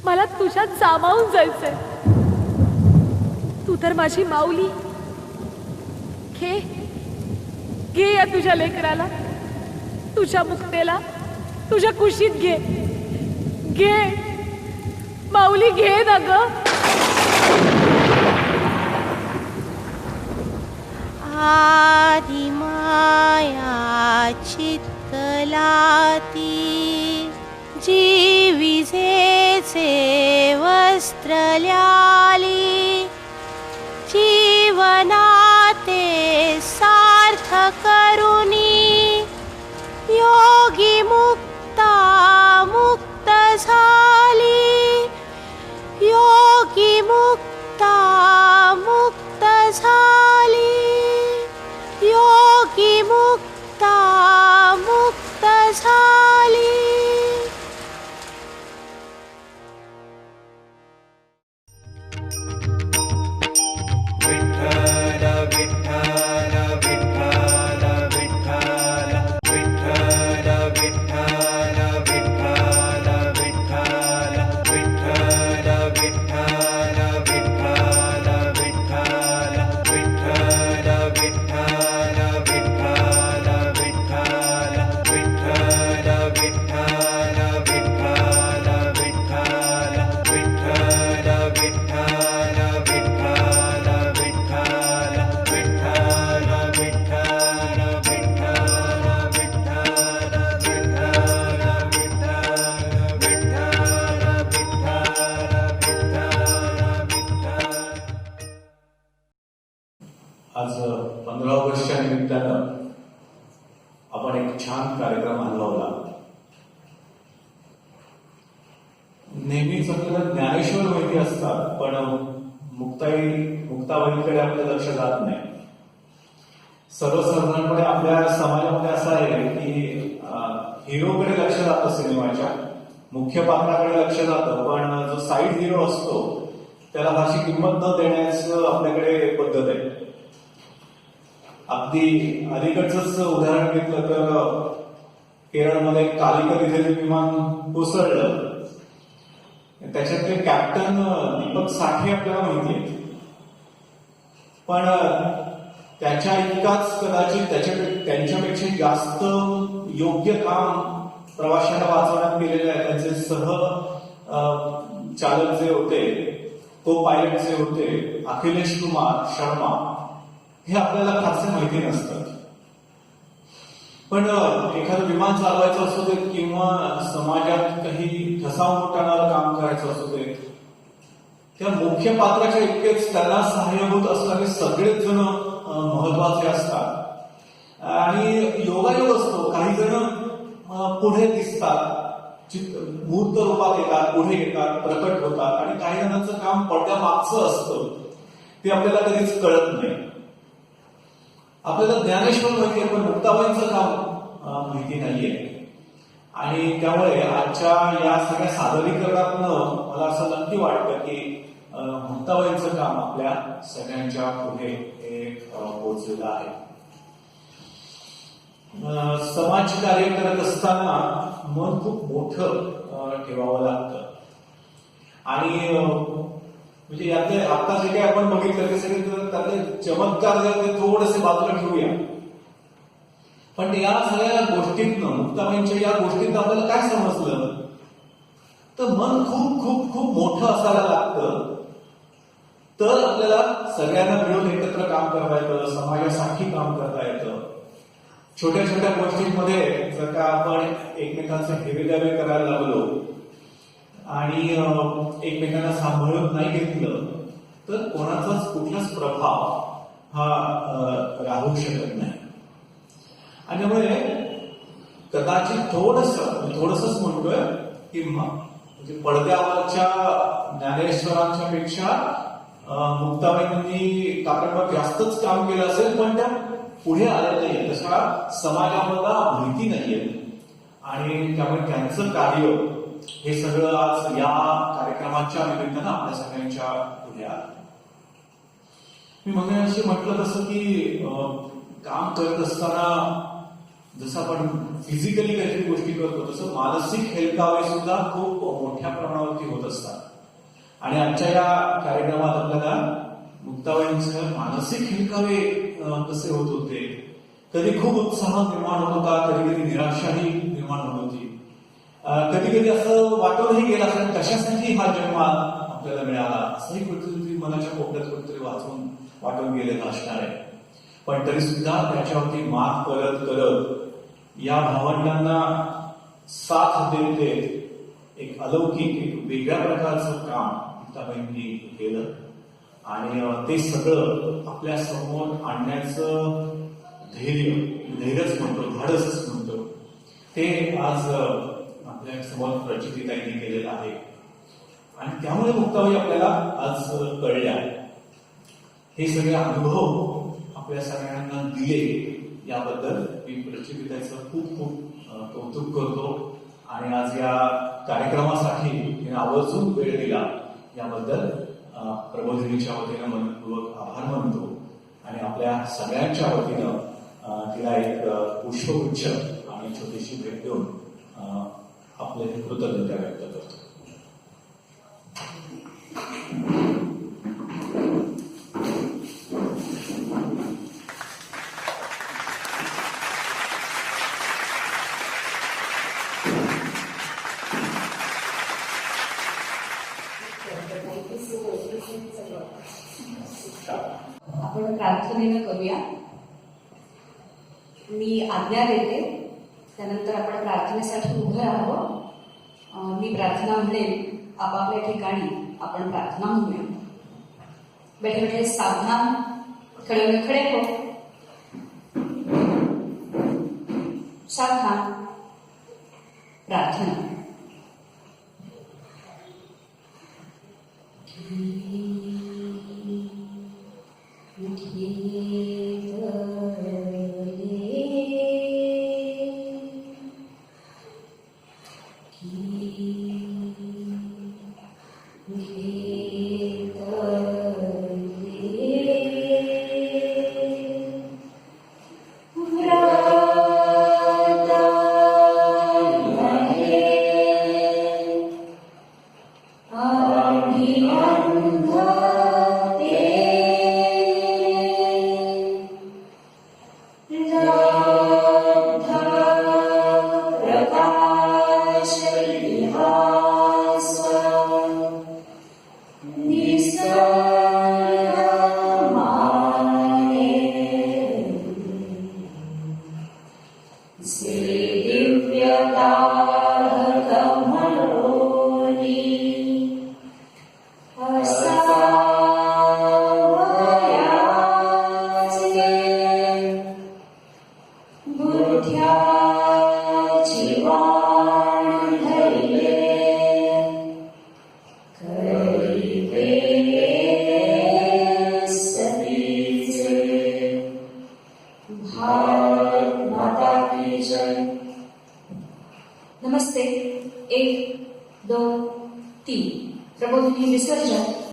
मला तुझ्यात सामावून जायचंय. तू तर माझी माऊली. घे या तुझ्या लेकराला, तुझ्या मुक्तेला, तुझ्या कुशीत घे माऊली, घे ना ग. आदि माया चित्तलाती, जी विजेचे वस्त्र ल्याली, जीवनाते सार्थ करुनी, योगी मुक्ता मुक्त झाली, योगी मुक्ता मुक्त झाली, योगी मुक्ता मुक्त झाली. आज 15 ऑगस्टच्या निमित्तानं आपण एक छान कार्यक्रम आणला होता. नेहमीच आपल्याला ज्ञानेश्वर माहिती असतात, पण मुक्ताबाईंकडे आपलं लक्ष जात नाही. सर्वसाधारणपणे आपल्या समाजामध्ये असं आहे की हिरोकडे लक्ष जातं, सिनेमाच्या मुख्य पात्राकडे लक्ष जातं, पण जो साईड हिरो असतो त्याला फारशी किंमत न देण्याचं आपल्याकडे पद्धत आहे. अगदी अलीकडचंच उदाहरण घेतलं तर केरळमध्ये कालिकत इथे विमान कोसळलं. त्याच्यातले कॅप्टन दीपक साठे आपल्याला माहिती आहे, पण त्याच्या इतकाच कदाचित त्यांच्यापेक्षा जास्त योग्य काम प्रवाशांना वाचवण्यात केलेलं आहे. त्यांचे चालक जे होते, को पायलट जे होते, अखिलेश कुमार शर्मा, हे आपल्याला फारसे माहिती नसतं. पण एखादं विमान चालवायचं असू दे किंवा समाजात काही ठसाव आणणारं काम करायचं असू दे, त्या मुख्य पात्राच्या इतकेच त्यांना सहाय्यभूत असणारे सगळेच जण महत्वाचे असतात. आणि योगायोग असतो, काही जण पुढे दिसतात, मूर्त रूपात येतात, पुढे येतात, प्रकट होतात, आणि काही जणांचं काम पडद्यामागचं असतं, ते आपल्याला कधीच कळत नाही. आपल्याला ज्ञानेश्वर माहिती आहे, पण मुक्ताबाईंचं काम माहिती नाहीये. आणि त्यामुळे आजच्या या सगळ्या सादरीकरणातनं मला असं नक्की वाटतं की मुक्ताबाईंचं काम आपल्या सगळ्यांच्या पुढे पोहोचलेलं आहे. समाजकार्य करत असताना मन खूप मोठं ठेवावं लागतं. आणि म्हणजे यातले आता जे काही आपण बघितलं ते सगळे त्यातले चमत्कार जे ते थोडेसे बाजूला ठेवूया. पण या सगळ्या गोष्टीतनं, मुक्ताबाईंच्या या गोष्टीत आपल्याला काय समजलं, तर मन खूप खूप खूप मोठं असायला लागतं, तर आपल्याला सगळ्यांना मिळून एकत्र काम करता येतं, समाजासाठी काम करता येतं. छोट्या छोट्या गोष्टींमध्ये जर का आपण एकमेकांचे हेवेदावे करायला लागलो आणि एकमेकांना सांभाळून नाही घेतलं तर कोणाचाच कुठलाच प्रभाव हा राहू शकत नाही. आणि त्यामुळे कदाचित थोडंसंच म्हणतोय की म्हणजे पडद्यावरच्या ज्ञानेश्वरांच्या पेक्षा मुक्ताबाईंनी ताकदवर जास्तच काम केलं असेल, पण त्या पुढे आल्या नाहीये, तशा समाजाला माहिती नाहीये. आणि त्यामुळे त्यांचं कार्य हे सगळं आज या कार्यक्रमाच्या निमित्तानं आपल्या सगळ्यांच्या पुढे आलं. मी मगाशी म्हटलं तसं की काम करत असताना जसं आपण फिजिकली काहीतरी गोष्टी करतो तसं मानसिक हेलकावे सुद्धा खूप मोठ्या प्रमाणावरती होत असतात. आणि आजच्या या कार्यक्रमात आपल्याला मुक्ताबाईंचं मानसिक हेलकावे कसे होत होते, कधी खूप उत्साह निर्माण होत होता, कधी कधी निराशाही निर्माण होत होती, कधी कधी असं वाटूनही गेलं असेल कशासाठी हा जन्म आपल्याला मिळाला, असंही कुठेतरी मनाच्या कोपऱ्यात कुठेतरी वाटून गेलेलं असणार आहे. पण तरी सुद्धा त्याच्यावरती मात करत करत या भावंडांना साथ देत एक अलौकिक, एक वेगळ्या प्रकारचं काम मुक्ताबाईंनी केलं. आणि ते सगळं आपल्या समोर आणण्याचं धैर्यच म्हणतो, धाडसच म्हणतो, ते आज आपल्या समोर प्रचितीताईंनी केलेलं आहे. आणि त्यामुळे मुक्ताबाई आपल्याला आज कळल्या. हे सगळे अनुभव आपल्या सगळ्यांना दिले याबद्दल मी प्रचितीताईचं खूप खूप कौतुक करतो. आणि आज या कार्यक्रमासाठी तिने आवर्जून वेळ दिला याबद्दल प्रबोधिनीच्या वतीनं मनपूर्वक आभार मानतो. आणि आपल्या सगळ्यांच्या वतीनं तिला एक पुष्पगुच्छ आणि छोटीशी भेट देऊन आपले कृतज्ञता व्यक्त करतो. आपण प्रार्थनेनं करूया. मी आज्ञा देते, त्यानंतर आपण प्रार्थनेसाठी उभं राहावं. मी प्रार्थना म्हणेन, आपापल्या ठिकाणी आपण प्रार्थना म्हणूया. बैठे बैठे सावधान, खड़े में खड़े हो, सावधान. प्रार्थना. नमस्ते. 1 2 3 प्रबोधिनी विसर्जन.